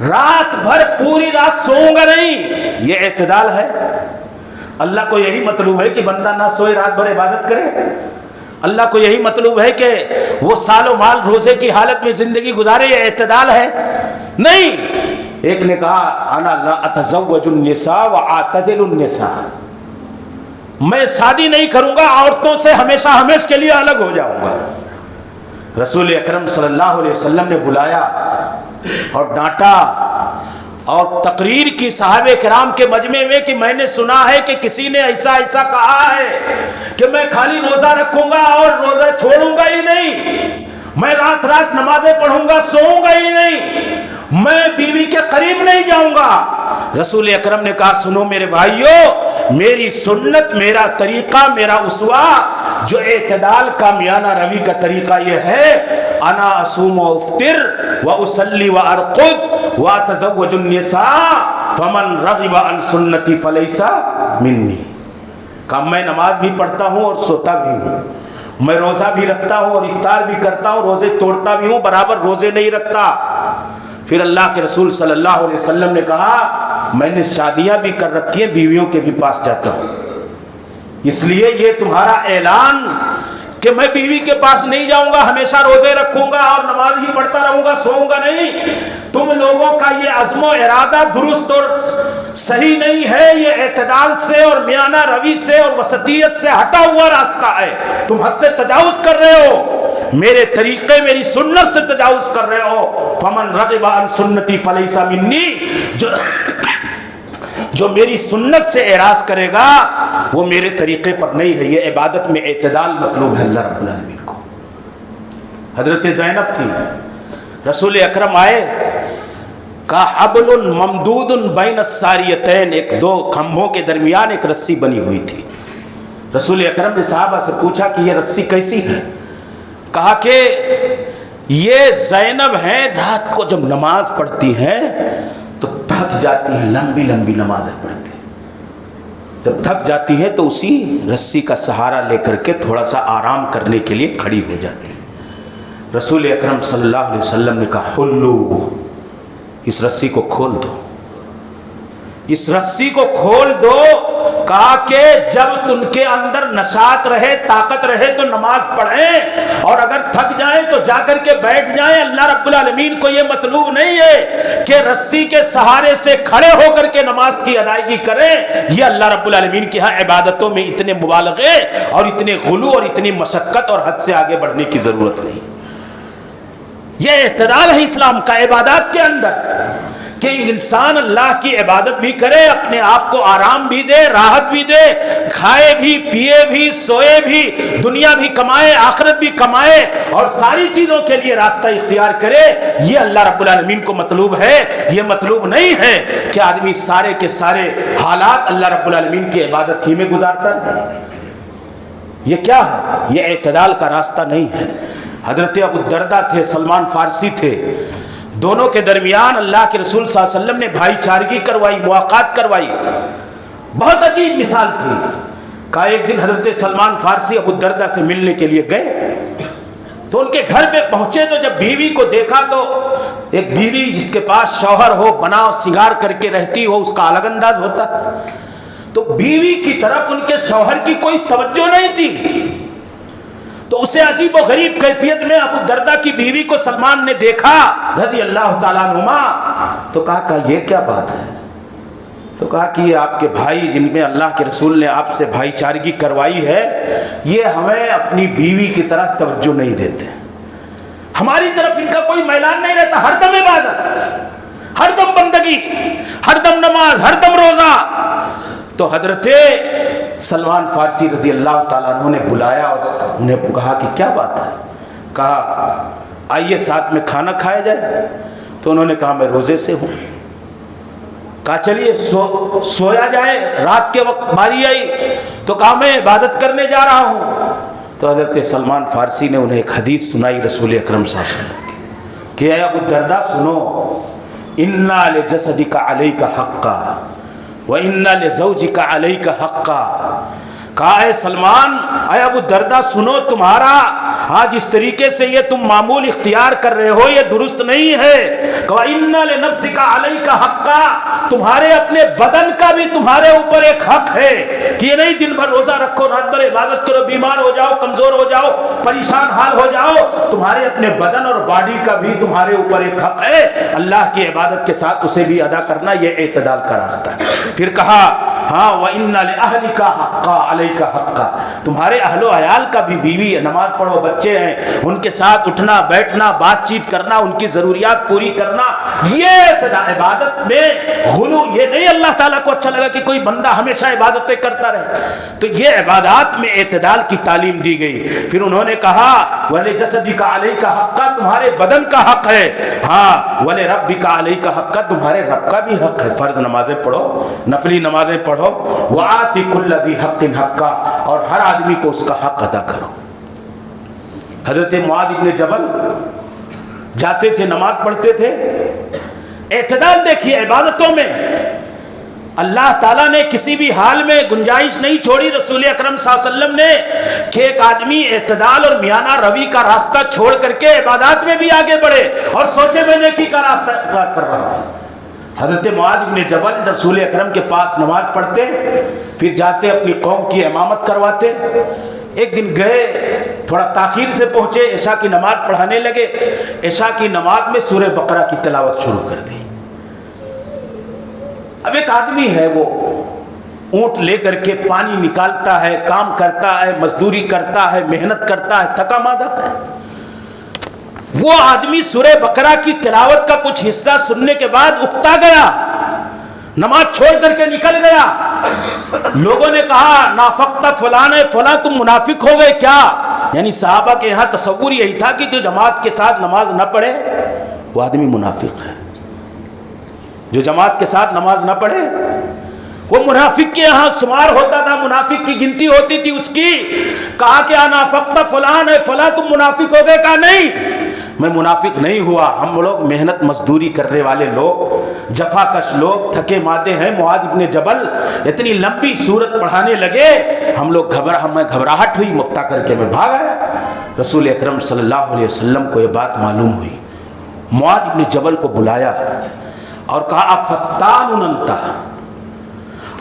رات بھر پوری رات سوؤں گا نہیں. یہ اعتدال ہے. اللہ کو یہی مطلوب ہے کہ بندہ نہ سوئے, رات بھر عبادت کرے. اللہ کو یہی مطلوب ہے کہ وہ سال و مال روزے کی حالت میں زندگی گزارے. یہ اعتدال ہے نہیں. ایک نے کہا انا لا اتزوج النساء واعتزل النساء, میں شادی نہیں کروں گا, عورتوں سے ہمیشہ ہمیشہ کے لیے الگ ہو جاؤں گا. رسول اکرم صلی اللہ علیہ وسلم نے بلایا اور ڈانٹا اور تقریر کی صحابہ کرام کے مجمع میں کہ میں نے سنا ہے کہ کسی نے ایسا ایسا کہا ہے کہ میں خالی روزہ رکھوں گا اور روزہ چھوڑوں گا ہی نہیں, میں رات رات نمازیں پڑھوں گا, سوؤں گا ہی نہیں, میں بیوی کے قریب نہیں جاؤں گا. رسول اکرم نے کہا, سنو میرے بھائیو, میری سنت, میرا طریقہ, میرا اسوہ, جو اعتدال کا میانہ روی کا طریقہ یہ ہے, انا اصوم و افطر و اصلی و ارقد و اتزوج النساء فمن رغب عن سنتی فلیس منی. کہ میں نماز بھی پڑھتا ہوں اور سوتا بھی ہوں, میں روزہ بھی رکھتا ہوں اور افطار بھی کرتا ہوں, روزے توڑتا بھی ہوں, برابر روزے نہیں رکھتا. پھر اللہ کے رسول صلی اللہ علیہ وسلم نے کہا, میں نے شادیاں بھی کر رکھی ہیں, بیویوں کے بھی پاس جاتا ہوں, اس لیے یہ تمہارا اعلان کہ میں بیوی کے پاس نہیں جاؤں گا, ہمیشہ روزے رکھوں گا اور نماز ہی پڑھتا رہوں گا, سوؤں گا نہیں, تم لوگوں کا یہ عزم و ارادہ درست اور صحیح نہیں ہے. یہ اعتدال سے اور میانہ روی سے اور وسطیت سے ہٹا ہوا راستہ ہے. تم حد سے تجاوز کر رہے ہو, میرے طریقے, میری سنت سے تجاوز کر رہے ہو. فمن رغب عن سنتی فلیس منی, جو میری سنت سے اعراض کرے گا وہ میرے طریقے پر نہیں ہے. یہ عبادت میں اعتدال مطلوب ہے اللہ رب العالمین کو. حضرت زینب تھی, رسول اکرم آئے, کہا حبل ممدود بین الساریتین, ایک دو کھمبوں کے درمیان ایک رسی بنی ہوئی تھی. رسول اکرم نے صحابہ سے پوچھا کہ یہ رسی کیسی ہے؟ کہا کہ یہ زینب ہیں, رات کو جب نماز پڑھتی ہیں تو تھک جاتی ہیں, لمبی لمبی نمازیں پڑھتی ہیں, جب تھک جاتی ہے تو اسی رسی کا سہارا لے کر کے تھوڑا سا آرام کرنے کے لیے کھڑی ہو جاتی ہیں. رسول اکرم صلی اللہ علیہ وسلم نے کہا حلو, اس رسی کو کھول دو, اس رسی کو کھول دو. کہا کہ جب ان کے اندر نشاط رہے, طاقت رہے تو نماز پڑھیں, اور اگر تھک جائیں تو جا کر کے بیٹھ جائیں. اللہ رب العالمین کو یہ مطلوب نہیں ہے کہ رسی کے سہارے سے کھڑے ہو کر کے نماز کی ادائیگی کریں. یہ اللہ رب العالمین کی ہاں عبادتوں میں اتنے مبالغے اور اتنے غلو اور اتنی مشقت اور حد سے آگے بڑھنے کی ضرورت نہیں. یہ اعتدال ہے اسلام کا عبادات کے اندر. کہ انسان اللہ کی عبادت بھی کرے، اپنے آپ کو آرام بھی دے، راحت بھی دے، کھائے بھی، پیے بھی، سوئے بھی، دنیا بھی کمائے، آخرت بھی کمائے، اور ساری چیزوں کے لیے راستہ اختیار کرے، یہ اللہ رب العالمین کو مطلوب ہے۔ یہ مطلوب نہیں ہے کہ آدمی سارے کے سارے حالات اللہ رب العالمین کی عبادت ہی میں گزارتا ہے۔ یہ کیا ہے؟ یہ اعتدال کا راستہ نہیں ہے۔ حضرت ابو الدرداء تھے، سلمان فارسی تھے، دونوں کے درمیان اللہ کے رسول صلی اللہ علیہ وسلم نے بھائی چارگی کروائی، مواقعات کروائی۔ بہت عجیب مثال تھی۔ کہا ایک دن حضرت سلمان فارسی ابو الدرداء سے ملنے کے لیے گئے، تو ان کے گھر پہ پہنچے تو جب بیوی کو دیکھا، تو ایک بیوی جس کے پاس شوہر ہو، بنا سنگار کر کے رہتی ہو، اس کا الگ انداز ہوتا، تو بیوی کی طرف ان کے شوہر کی کوئی توجہ نہیں تھی۔ تو اسے عجیب و غریب کیفیت میں ابو الدرداء کی بیوی کو سلمان نے دیکھا رضی اللہ تعالیٰ عنہما، تو کہا یہ کیا بات ہے؟ تو کہا کہ یہ آپ کے بھائی جن میں اللہ کے رسول نے آپ سے بھائی چارگی کروائی ہے، یہ ہمیں اپنی بیوی کی طرح توجہ نہیں دیتے، ہماری طرف ان کا کوئی میلان نہیں رہتا، ہر دم عبادت، ہر دم بندگی، ہر دم نماز، ہر دم روزہ۔ تو حضرت سلمان فارسی رضی اللہ تعالیٰ عنہ نے بلایا اور انہیں کہا کہ کیا بات ہے؟ کہا آئیے ساتھ میں کھانا کھایا جائے۔ تو انہوں نے کہا میں روزے سے ہوں۔ کہا چلیے سویا جائے، رات کے وقت باری آئی تو کہا میں عبادت کرنے جا رہا ہوں۔ تو حضرت سلمان فارسی نے انہیں ایک حدیث سنائی رسول اکرم صلی اللہ علیہ وسلم کہ اے ابو الدرداء سنو، اِنَّا لِجَسَدِكَ عَلَيْكَ حَقًّا وَإِنَّا لِزَوْجِكَ عَلَيْكَ حَقًّا۔ کہا اے سلمان، اے ابو الدرداء سنو، تمہارا جس طریقے سے یہ تم معمول اختیار کر رہے ہو یہ درست نہیں ہے۔ کہا اِنَّا لِنَفْسِكَ عَلَيْكَ حَقًّا، تمہارے اپنے بدن کا بھی تمہارے اوپر ایک حق ہے کہ یہ نہیں دن بھر روزہ رکھو، رات بھر عبادت کرو، بیمار ہو جاؤ، کمزور ہو جاؤ، پریشان حال ہو جاؤ، تمہارے اپنے بدن اور باڈی کا بھی تمہارے اوپر ایک حق ہے، اللہ کی عبادت کے ساتھ اسے بھی ادا کرنا، یہ اعتدال کا راستہ ہے۔ پھر کہا وَإِنَّ لِأَهْلِكَ حَقًّا عَلَيْكَ حَقًّا، تمہارے اہل و عیال کا بھی، بیوی نماز پڑھو، بچے ہیں، ان کے ساتھ اٹھنا بیٹھنا، بات چیت کرنا، ان کی ضروریات پوری کرنا، یہ عبادت میں غلو، یہ نہیں اللہ تعالیٰ کو اچھا لگا کہ کوئی بندہ ہمیشہ عبادتیں کرتا رہے، تو یہ عبادات میں اعتدال کی تعلیم دی گئی۔ پھر انہوں نے کہا وَلِجَسَدِكَ عَلَيْكَ حَقًّا، تمہارے بدن کا حق ہے، وَلِرَبِّكَ عَلَيْكَ حَقًّا، تمہارے رب کا بھی حق ہے، فرض نمازیں پڑھو، نفلی نمازیں پڑھو، وَآتِ كُلَّ ذِي حَقٍّ حَقًّا، اور ہر آدمی کو اس کا حق ادا کرو۔ حضرت معاذ ابن جبل جاتے تھے، نماز پڑھتے تھے، اعتدال دیکھیے عبادتوں میں، اللہ تعالیٰ نے کسی بھی حال میں گنجائش نہیں چھوڑی رسول اکرم صلی اللہ علیہ وسلم نے کہ ایک آدمی اعتدال اور میانہ روی کا راستہ چھوڑ کر کے عبادات میں بھی آگے بڑھے اور سوچے میں نیکی کا راستہ اختیار کر رہا ہوں۔ حضرت معاذ بن جبل رسول اکرم کے پاس نماز پڑھتے، پھر جاتے اپنی قوم کی امامت کرواتے۔ ایک دن گئے، تھوڑا تاخیر سے پہنچے، عشاء کی نماز پڑھانے لگے، عشاء کی نماز میں سورہ بقرہ کی تلاوت شروع کر دی۔ اب ایک آدمی ہے، وہ اونٹ لے کر کے پانی نکالتا ہے، کام کرتا ہے، مزدوری کرتا ہے، محنت کرتا ہے، تھکا مادہ ہے، وہ آدمی سورہ بقرہ کی تلاوت کا کچھ حصہ سننے کے بعد اکتا گیا، نماز چھوڑ کر کے نکل گیا۔ لوگوں نے کہا نافقت فلان ہے، فلاں تم منافق ہو گئے کیا؟ یعنی صحابہ کے یہاں تصور یہی تھا کہ جو جماعت کے ساتھ نماز نہ پڑھے وہ آدمی منافق ہے، جو جماعت کے ساتھ نماز نہ پڑھے وہ منافق کے یہاں شمار ہوتا تھا، منافق کی گنتی ہوتی تھی اس کی۔ کہا کہ نافقت فلان ہے، فلاں تم منافق ہو گئے؟ کہا نہیں، میں منافق نہیں ہوا، ہم لوگ محنت مزدوری کرنے والے لوگ، جفا کش لوگ، تھکے ماندے ہیں۔ معاذ ابن جبل اتنی لمبی سورت پڑھانے لگے، ہمیں گھبراہٹ ہوئی، مکتا کر کے میں بھاگ آیا۔ رسول اکرم صلی اللہ علیہ وسلم کو یہ بات معلوم ہوئی، معاذ ابن جبل کو بلایا اور کہا افتان انت،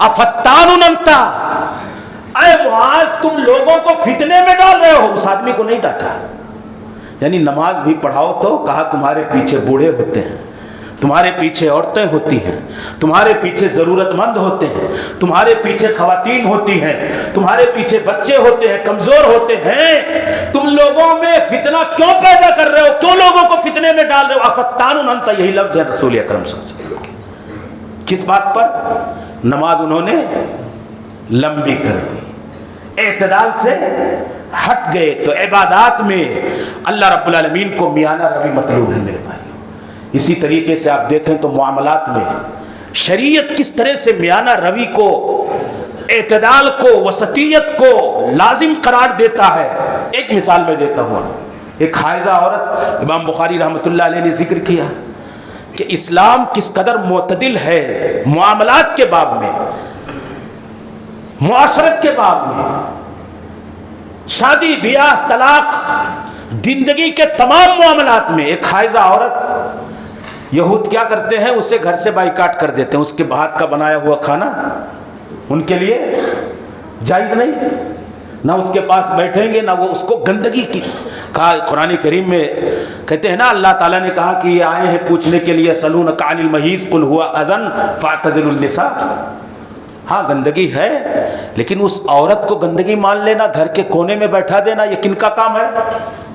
افتان انت، اے معاذ تم لوگوں کو فتنے میں ڈال رہے ہو۔ اس آدمی کو نہیں ڈانٹا، یعنی نماز بھی پڑھاؤ تو کہا تمہارے پیچھے بوڑھے ہوتے ہیں، تمہارے پیچھے عورتیں ہوتی ہیں، تمہارے پیچھے ضرورت مند ہوتے ہیں، تمہارے پیچھے خواتین ہوتی ہیں، تمہارے پیچھے بچے ہوتے ہیں، کمزور ہوتے ہیں، تم لوگوں میں فتنہ کیوں پیدا کر رہے ہو؟ کیوں لوگوں کو فتنے میں ڈال رہے ہو؟ افتان انت، یہی لفظ ہے رسول اکرم صلی اللہ علیہ وسلم کے۔ کس بات پر؟ نماز انہوں نے لمبی کر دی، اعتدال سے ہٹ گئے۔ تو عبادات میں اللہ رب العالمین کو میانہ روی مطلوب ہے میرے بھائی۔ اسی طریقے سے آپ دیکھیں تو معاملات میں شریعت کس طرح سے میانہ روی کو، اعتدال کو، وسطیت کو لازم قرار دیتا ہے۔ ایک مثال میں دیتا ہوں، ایک حائضہ عورت، امام بخاری رحمۃ اللہ علیہ نے ذکر کیا کہ اسلام کس قدر معتدل ہے معاملات کے باب میں، معاشرت کے باب میں، شادی بیاہ طلاق زندگی کے تمام معاملات میں۔ ایک حائضہ عورت، یہود کیا کرتے ہیں، اسے گھر سے بائیکاٹ کر دیتے ہیں، اس کے ہاتھ کا بنایا ہوا کھانا ان کے لیے جائز نہیں، نہ اس کے پاس بیٹھیں گے، نہ وہ اس کو گندگی کی کہا۔ قرآن کریم میں کہتے ہیں نا، اللہ تعالیٰ نے کہا کہ یہ آئے ہیں پوچھنے کے لیے، سلونک عن المحیض قل ہوا اذن فاعتزلوا النساء۔ ہاں گندگی ہے، لیکن اس عورت کو گندگی مان لینا، گھر کے کونے میں بیٹھا دینا، یہ کن کا کام ہے؟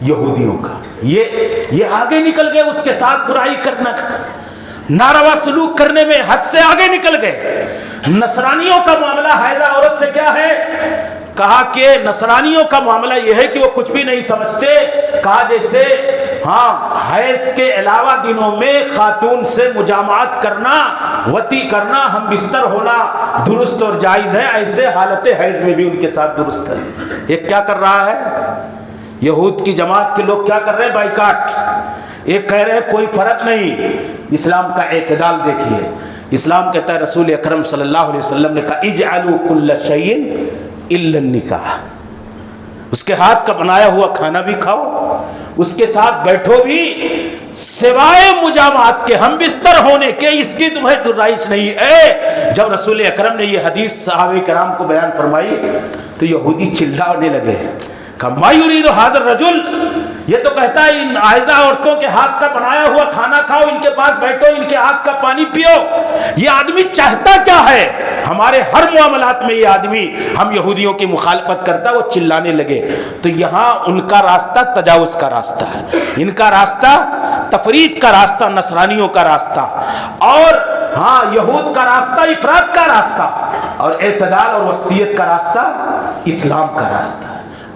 یہودیوں کا۔ یہ آگے نکل گئے، اس کے ساتھ برائی کرنا، ناروا سلوک کرنے میں حد سے آگے نکل گئے۔ نصرانیوں کا معاملہ حائضہ عورت سے کیا ہے؟ کہا کہ نصرانیوں کا معاملہ یہ ہے کہ وہ کچھ بھی نہیں سمجھتے۔ کہا جیسے حیض کے علاوہ دنوں میں خاتون سے مجامعات کرنا، وطی کرنا، ہم بستر ہونا درست اور جائز ہے، ایسے حالت حیض میں بھی ان کے ساتھ درست ہے۔ ایک کیا کر رہا ہے؟ یہود کی جماعت کے لوگ کیا کر رہے ہیں؟ بائیکاٹ۔ ایک کہہ رہے ہیں کوئی فرق نہیں۔ اسلام کا اعتدال دیکھیے، اسلام کہتا ہے، رسول اکرم صلی اللہ علیہ وسلم نے کہا اجعلوا کل شیء الا النکاح۔ اس کے ہاتھ کا بنایا ہوا کھانا بھی کھاؤ، اس کے ساتھ بیٹھو بھی، سوائے مجامعات کے، ہم بستر ہونے کے، اس کی تمہیں گنجائش نہیں ہے۔ جب رسول اکرم نے یہ حدیث صحابہ کرام کو بیان فرمائی تو یہودی چلانے لگے، کہا ما یرید ھذا الرجل، یہ تو کہتا ہے ان حائضہ عورتوں کے ہاتھ کا بنایا ہوا کھانا کھاؤ، ان کے پاس بیٹھو، ان کے ہاتھ کا پانی پیو۔ یہ آدمی چاہتا کیا ہے؟ ہمارے ہر معاملات میں یہ آدمی ہم یہودیوں کی مخالفت کرتا، وہ چلانے لگے۔ تو یہاں ان کا راستہ تجاوز کا راستہ ہے، ان کا راستہ تفرید کا راستہ، نصرانیوں کا راستہ، اور یہود کا راستہ افراط کا راستہ، اور اعتدال اور وسطیت کا راستہ اسلام کا راستہ ہے۔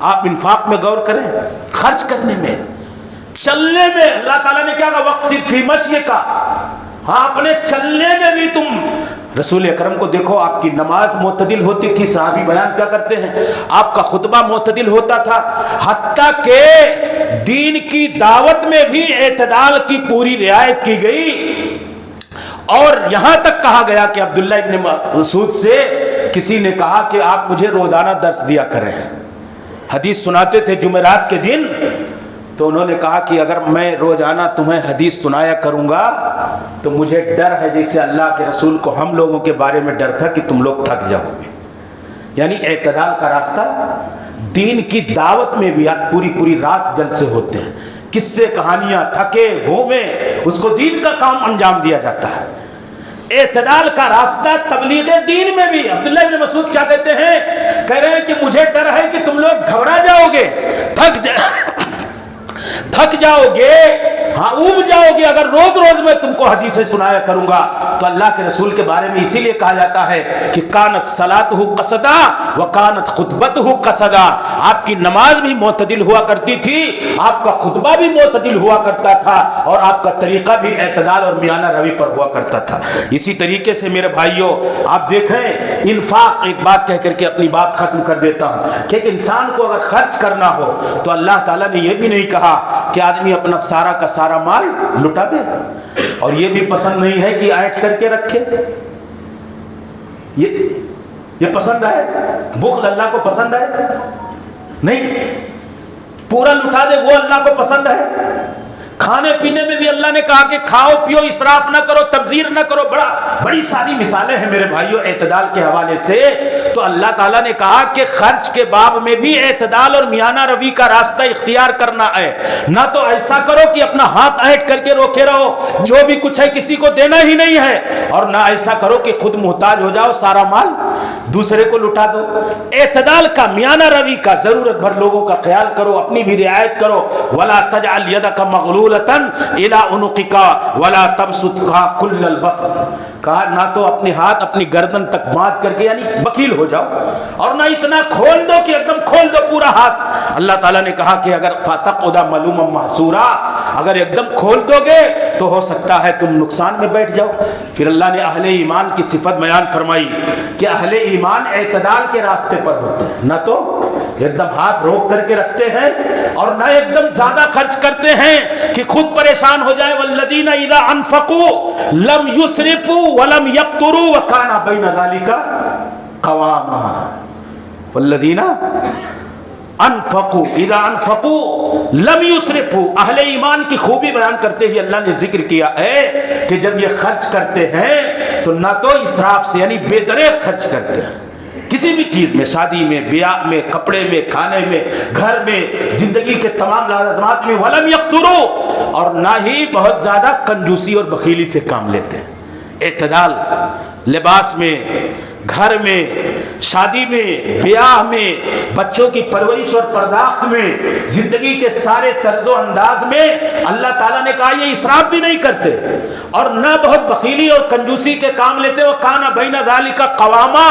آپ انفاق میں غور کریں، خرچ کرنے میں، چلنے میں، اللہ تعالیٰ نے کیا کہا؟ وقصد فی مشیک، اپنے چلنے میں بھی تم۔ رسول اکرم کو دیکھو، آپ کی نماز معتدل ہوتی تھی، صحابی بیان کیا کرتے ہیں، آپ کا خطبہ معتدل ہوتا تھا، حتیٰ کہ دین کی دعوت میں بھی اعتدال کی پوری رعایت کی گئی۔ اور یہاں تک کہا گیا کہ عبداللہ ابن مسعود سے کسی نے کہا کہ آپ مجھے روزانہ درس دیا کریں، حدیث سناتے تھے جمعرات کے دن۔ تو انہوں نے کہا کہ اگر میں روزانہ تمہیں حدیث سنایا کروں گا تو مجھے ڈر ہے جیسے اللہ کے رسول کو ہم لوگوں کے بارے میں ڈر تھا کہ تم لوگ تھک جاؤ گے۔ یعنی اعتدال کا راستہ دین کی دعوت میں بھی، آج پوری رات جلسے ہوتے ہیں، قصے کہانیاں، تھکے گھومے، اس کو دین کا کام انجام دیا جاتا ہے۔ اعتدال کا راستہ تبلیغ دین میں بھی۔ عبداللہ ابن مسعود کیا کہتے ہیں؟ کہہ رہے ہیں کہ مجھے ڈر ہے کہ تم لوگ گھبرا جاؤ گے، تھک جاؤ گے، اوب جاؤ گے، اگر روز روز میں تم کو حدیثیں سنایا کروں گا۔ تو اللہ کے رسول کے بارے میں اسی لیے کہا جاتا ہے کہ کانت صلاتہ قصدا وکانت خطبتہ قصدا، آپ کی نماز بھی معتدل ہوا کرتی تھی، آپ کا خطبہ بھی معتدل ہوا کرتا تھا، اور آپ کا طریقہ بھی اعتدال اور میانہ روی پر ہوا کرتا تھا۔ اسی طریقے سے میرے بھائیوں، آپ دیکھیں انفاق، ایک بات کہہ کر کے اپنی بات ختم کر دیتا ہوں کہ ایک انسان کو اگر خرچ کرنا ہو تو اللہ تعالیٰ نے یہ بھی نہیں کہا کہ آدمی اپنا سارا کا سارا مال لٹا دے، اور یہ بھی پسند نہیں ہے کہ ایٹ کر کے رکھے۔ یہ پسند ہے؟ بخل اللہ کو پسند ہے؟ نہیں، پورا لٹا دے وہ اللہ کو پسند ہے۔ کھانے پینے میں بھی اللہ نے کہا کہ کھاؤ پیو، اسراف نہ کرو، تبذیر نہ کرو۔ بڑی ساری مثالیں ہیں میرے بھائیوں اعتدال کے حوالے سے۔ تو اللہ تعالیٰ نے کہا کہ خرچ کے باب میں بھی اعتدال اور میانہ روی کا راستہ اختیار کرنا ہے۔ نہ تو ایسا کرو کہ اپنا ہاتھ ایٹ کر کے روکے رہو، جو بھی کچھ ہے کسی کو دینا ہی نہیں ہے، اور نہ ایسا کرو کہ خود محتاج ہو جاؤ، سارا مال دوسرے کو لٹا دو. اعتدال کا میانہ روی کا, ضرورت بھر لوگوں کا خیال کرو, اپنی بھی رعایت کرو. ولا تجعل يدك مغلولة الى عنقك ولا تبسطها كل البسط. کہا نہ تو اپنے ہاتھ اپنی گردن تک باندھ کر کے یعنی بخیل ہو جاؤ, اور نہ اتنا کھول دو کہ ایک دم کھول دو پورا ہاتھ. اللہ تعالیٰ نے کہا کہ اگر فتقعد ملوما محسورا, اگر ایک دم کھول دو گے تو ہو سکتا ہے تم نقصان میں بیٹھ جاؤ. پھر اللہ نے اہل ایمان کی صفت بیان فرمائی کہ اہل ایمان اعتدال کے راستے پر ہوتے ہیں, نہ تو ایک دم ہاتھ روک کر کے رکھتے ہیں اور نہ ایک دم زیادہ خرچ کرتے ہیں کہ خود پریشان ہو جائے. والذین اذا انفقوا لم یسرفوا ولم یقتروا وکان بین ذلک قواما. والذین انفقوا اذا انفقوا لم یسرفوا. اہل ایمان کی خوبی بیان کرتے ہوئے اللہ نے ذکر کیا ہے کہ جب یہ خرچ کرتے ہیں تو نہ تو اسراف سے یعنی بے دریغ خرچ کرتے ہیں کسی بھی چیز میں, شادی میں, بیاہ میں, کپڑے میں, کھانے میں, گھر میں, زندگی کے تمام لازمات میں. ولم یقتروا, اور نہ ہی بہت زیادہ کنجوسی اور بخیلی سے کام لیتے ہیں. اعتدال لباس میں, گھر میں, شادی میں, بیاہ میں, بچوں کی پرورش اور پرداخت میں, زندگی کے سارے طرز و انداز میں اللہ تعالیٰ نے کہا یہ اسراف بھی نہیں کرتے اور نہ بہت بخیلی اور کنجوسی کے کام لیتے. وہ کانا بین ذالک قواما.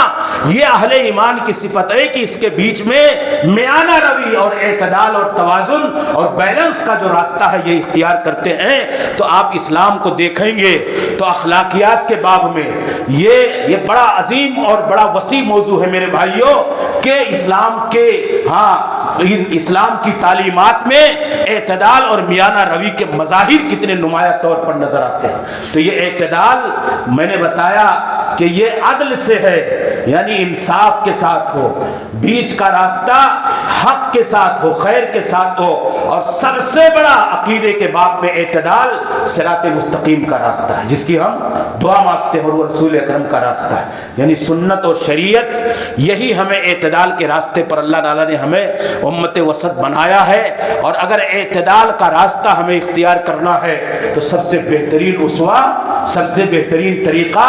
یہ اہل ایمان کی صفت ہے کہ اس کے بیچ میں میانہ روی اور اعتدال اور توازن اور بیلنس کا جو راستہ ہے یہ اختیار کرتے ہیں. تو آپ اسلام کو دیکھیں گے تو اخلاقیات کے باب میں یہ بڑا عظیم اور بڑا وسیع موضوع ہے میرے بھائیوں کہ اسلام کے اسلام کی تعلیمات میں اعتدال اور میانہ روی کے مظاہر کتنے نمایاں طور پر نظر آتے ہیں. تو یہ اعتدال میں نے بتایا کہ یہ عدل سے ہے, یعنی انصاف کے ساتھ ہو, بیچ کا راستہ حق کے ساتھ ہو, خیر کے ساتھ ہو, اور سب سے بڑا عقیدے کے باب میں اعتدال صراط مستقیم کا راستہ ہے جس کی ہم دعا مانگتے ہیں, اور وہ رسول اکرم کا راستہ ہے. یعنی سنت اور شریعت, یہی ہمیں اعتدال کے راستے پر اللہ تعالیٰ نے ہمیں امت وسط بنایا ہے. اور اگر اعتدال کا راستہ ہمیں اختیار کرنا ہے تو سب سے بہترین اسوہ, سب سے بہترین طریقہ,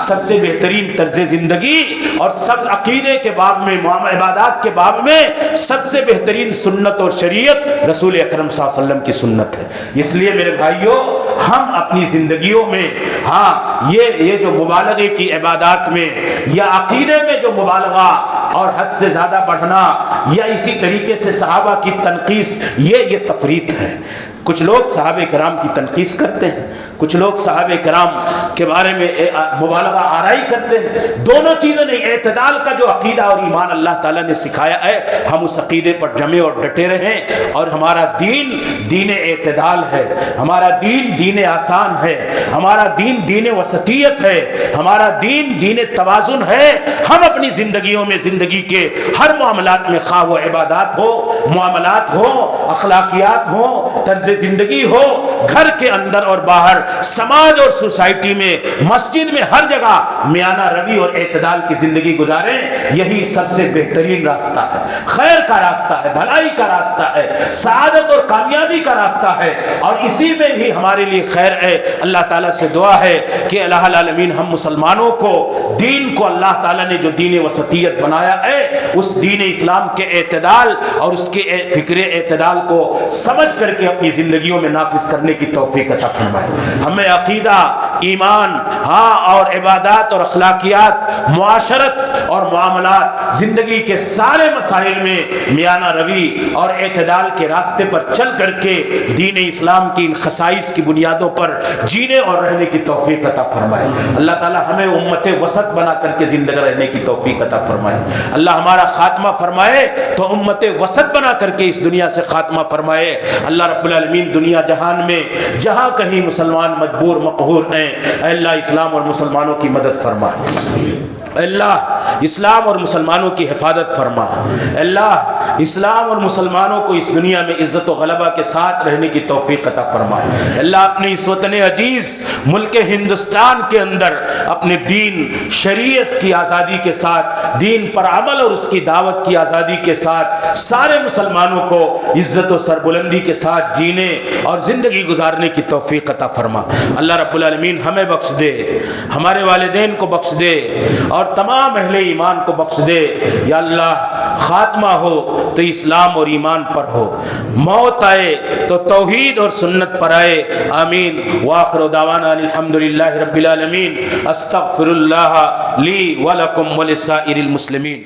سب سے بہترین طرز زندگی اور سب عقیدے کے باب میں, عبادات کے باب میں سب سے بہترین سنت اور شریعت رسول اکرم صلی اللہ علیہ وسلم کی سنت ہے. اس لیے میرے بھائیوں ہم اپنی زندگیوں میں یہ جو مبالغے کی عبادات میں یا عقیدے میں جو مبالغہ اور حد سے زیادہ بڑھنا یا اسی طریقے سے صحابہ کی تنقیص, یہ تفریط ہے. کچھ لوگ صحابہ کرام کی تنقیص کرتے ہیں, کچھ لوگ صحابہ کرام کے بارے میں مبالغہ آرائی کرتے ہیں. دونوں چیزیں نہیں. اعتدال کا جو عقیدہ اور ایمان اللہ تعالیٰ نے سکھایا ہے ہم اس عقیدے پر جمے اور ڈٹے رہیں. اور ہمارا دین دین اعتدال ہے, ہمارا دین دین آسان ہے, ہمارا دین دین وسطیت ہے, ہمارا دین دین توازن ہے. ہم اپنی زندگیوں میں زندگی کے ہر معاملات میں, خواہ وہ عبادات ہو, معاملات ہو, اخلاقیات ہو, طرز زندگی ہو, گھر کے اندر اور باہر, سماج اور سوسائٹی میں, مسجد میں, ہر جگہ میانہ روی اور اعتدال کی زندگی گزاریں. یہی سب سے بہترین راستہ ہے, خیر کا راستہ ہے, بھلائی کا راستہ ہے, سعادت اور کامیابی کا راستہ ہے, اور اسی میں بھی ہمارے لیے خیر ہے. اللہ تعالیٰ سے دعا ہے کہ الہ العالمین ہم مسلمانوں کو دین کو اللہ تعالیٰ نے جو دین وسطیت بنایا ہے اس دین اسلام کے اعتدال اور اس کے فکر اعتدال کو سمجھ کر کے اپنی زندگیوں میں نافذ کرنے کی توفیق عطا فرمائے. ہمیں عقیدہ, ایمان اور عبادات اور اخلاقیات, معاشرت اور معاملات, زندگی کے سارے مسائل میں میانہ روی اور اعتدال کے راستے پر چل کر کے دین اسلام کی ان خصائص کی بنیادوں پر جینے اور رہنے کی توفیق عطا فرمائے. اللہ تعالی ہمیں امت وسط بنا کر کے زندہ رہنے کی توفیق عطا فرمائے. اللہ ہمارا خاتمہ فرمائے تو امت وسط بنا کر کے اس دنیا سے خاتمہ فرمائے. اللہ رب العالمین دنیا جہان میں جہاں کہیں مسلمان مجبور مقہور ہیں, اے اللہ اسلام اور مسلمانوں کی مدد فرما, اللہ اسلام اور مسلمانوں کی حفاظت فرما, اللہ اسلام اور مسلمانوں کو اس دنیا میں عزت و غلبہ کے ساتھ رہنے کی توفیق عطا فرما. اللہ اپنے اس وطن عزیز ملک ہندوستان کے اندر اپنے دین شریعت کی آزادی کے ساتھ, دین پر عمل اور اس کی دعوت کی آزادی کے ساتھ سارے مسلمانوں کو عزت و سربلندی کے ساتھ جینے اور زندگی گزارنے کی توفیق عطا فرما. اللہ رب العالمین ہمیں بخش دے, ہمارے والدین کو بخش دے, اور اور تمام اہل ایمان کو بخش دے یا اللہ، خاتمہ ہو تو اسلام اور ایمان پر ہو، موت آئے تو توحید اور سنت پر آئے، آمین۔ وآخر دعوانا الحمدللہ رب العالمین، استغفر اللہ لی ولکم ولسائر المسلمین۔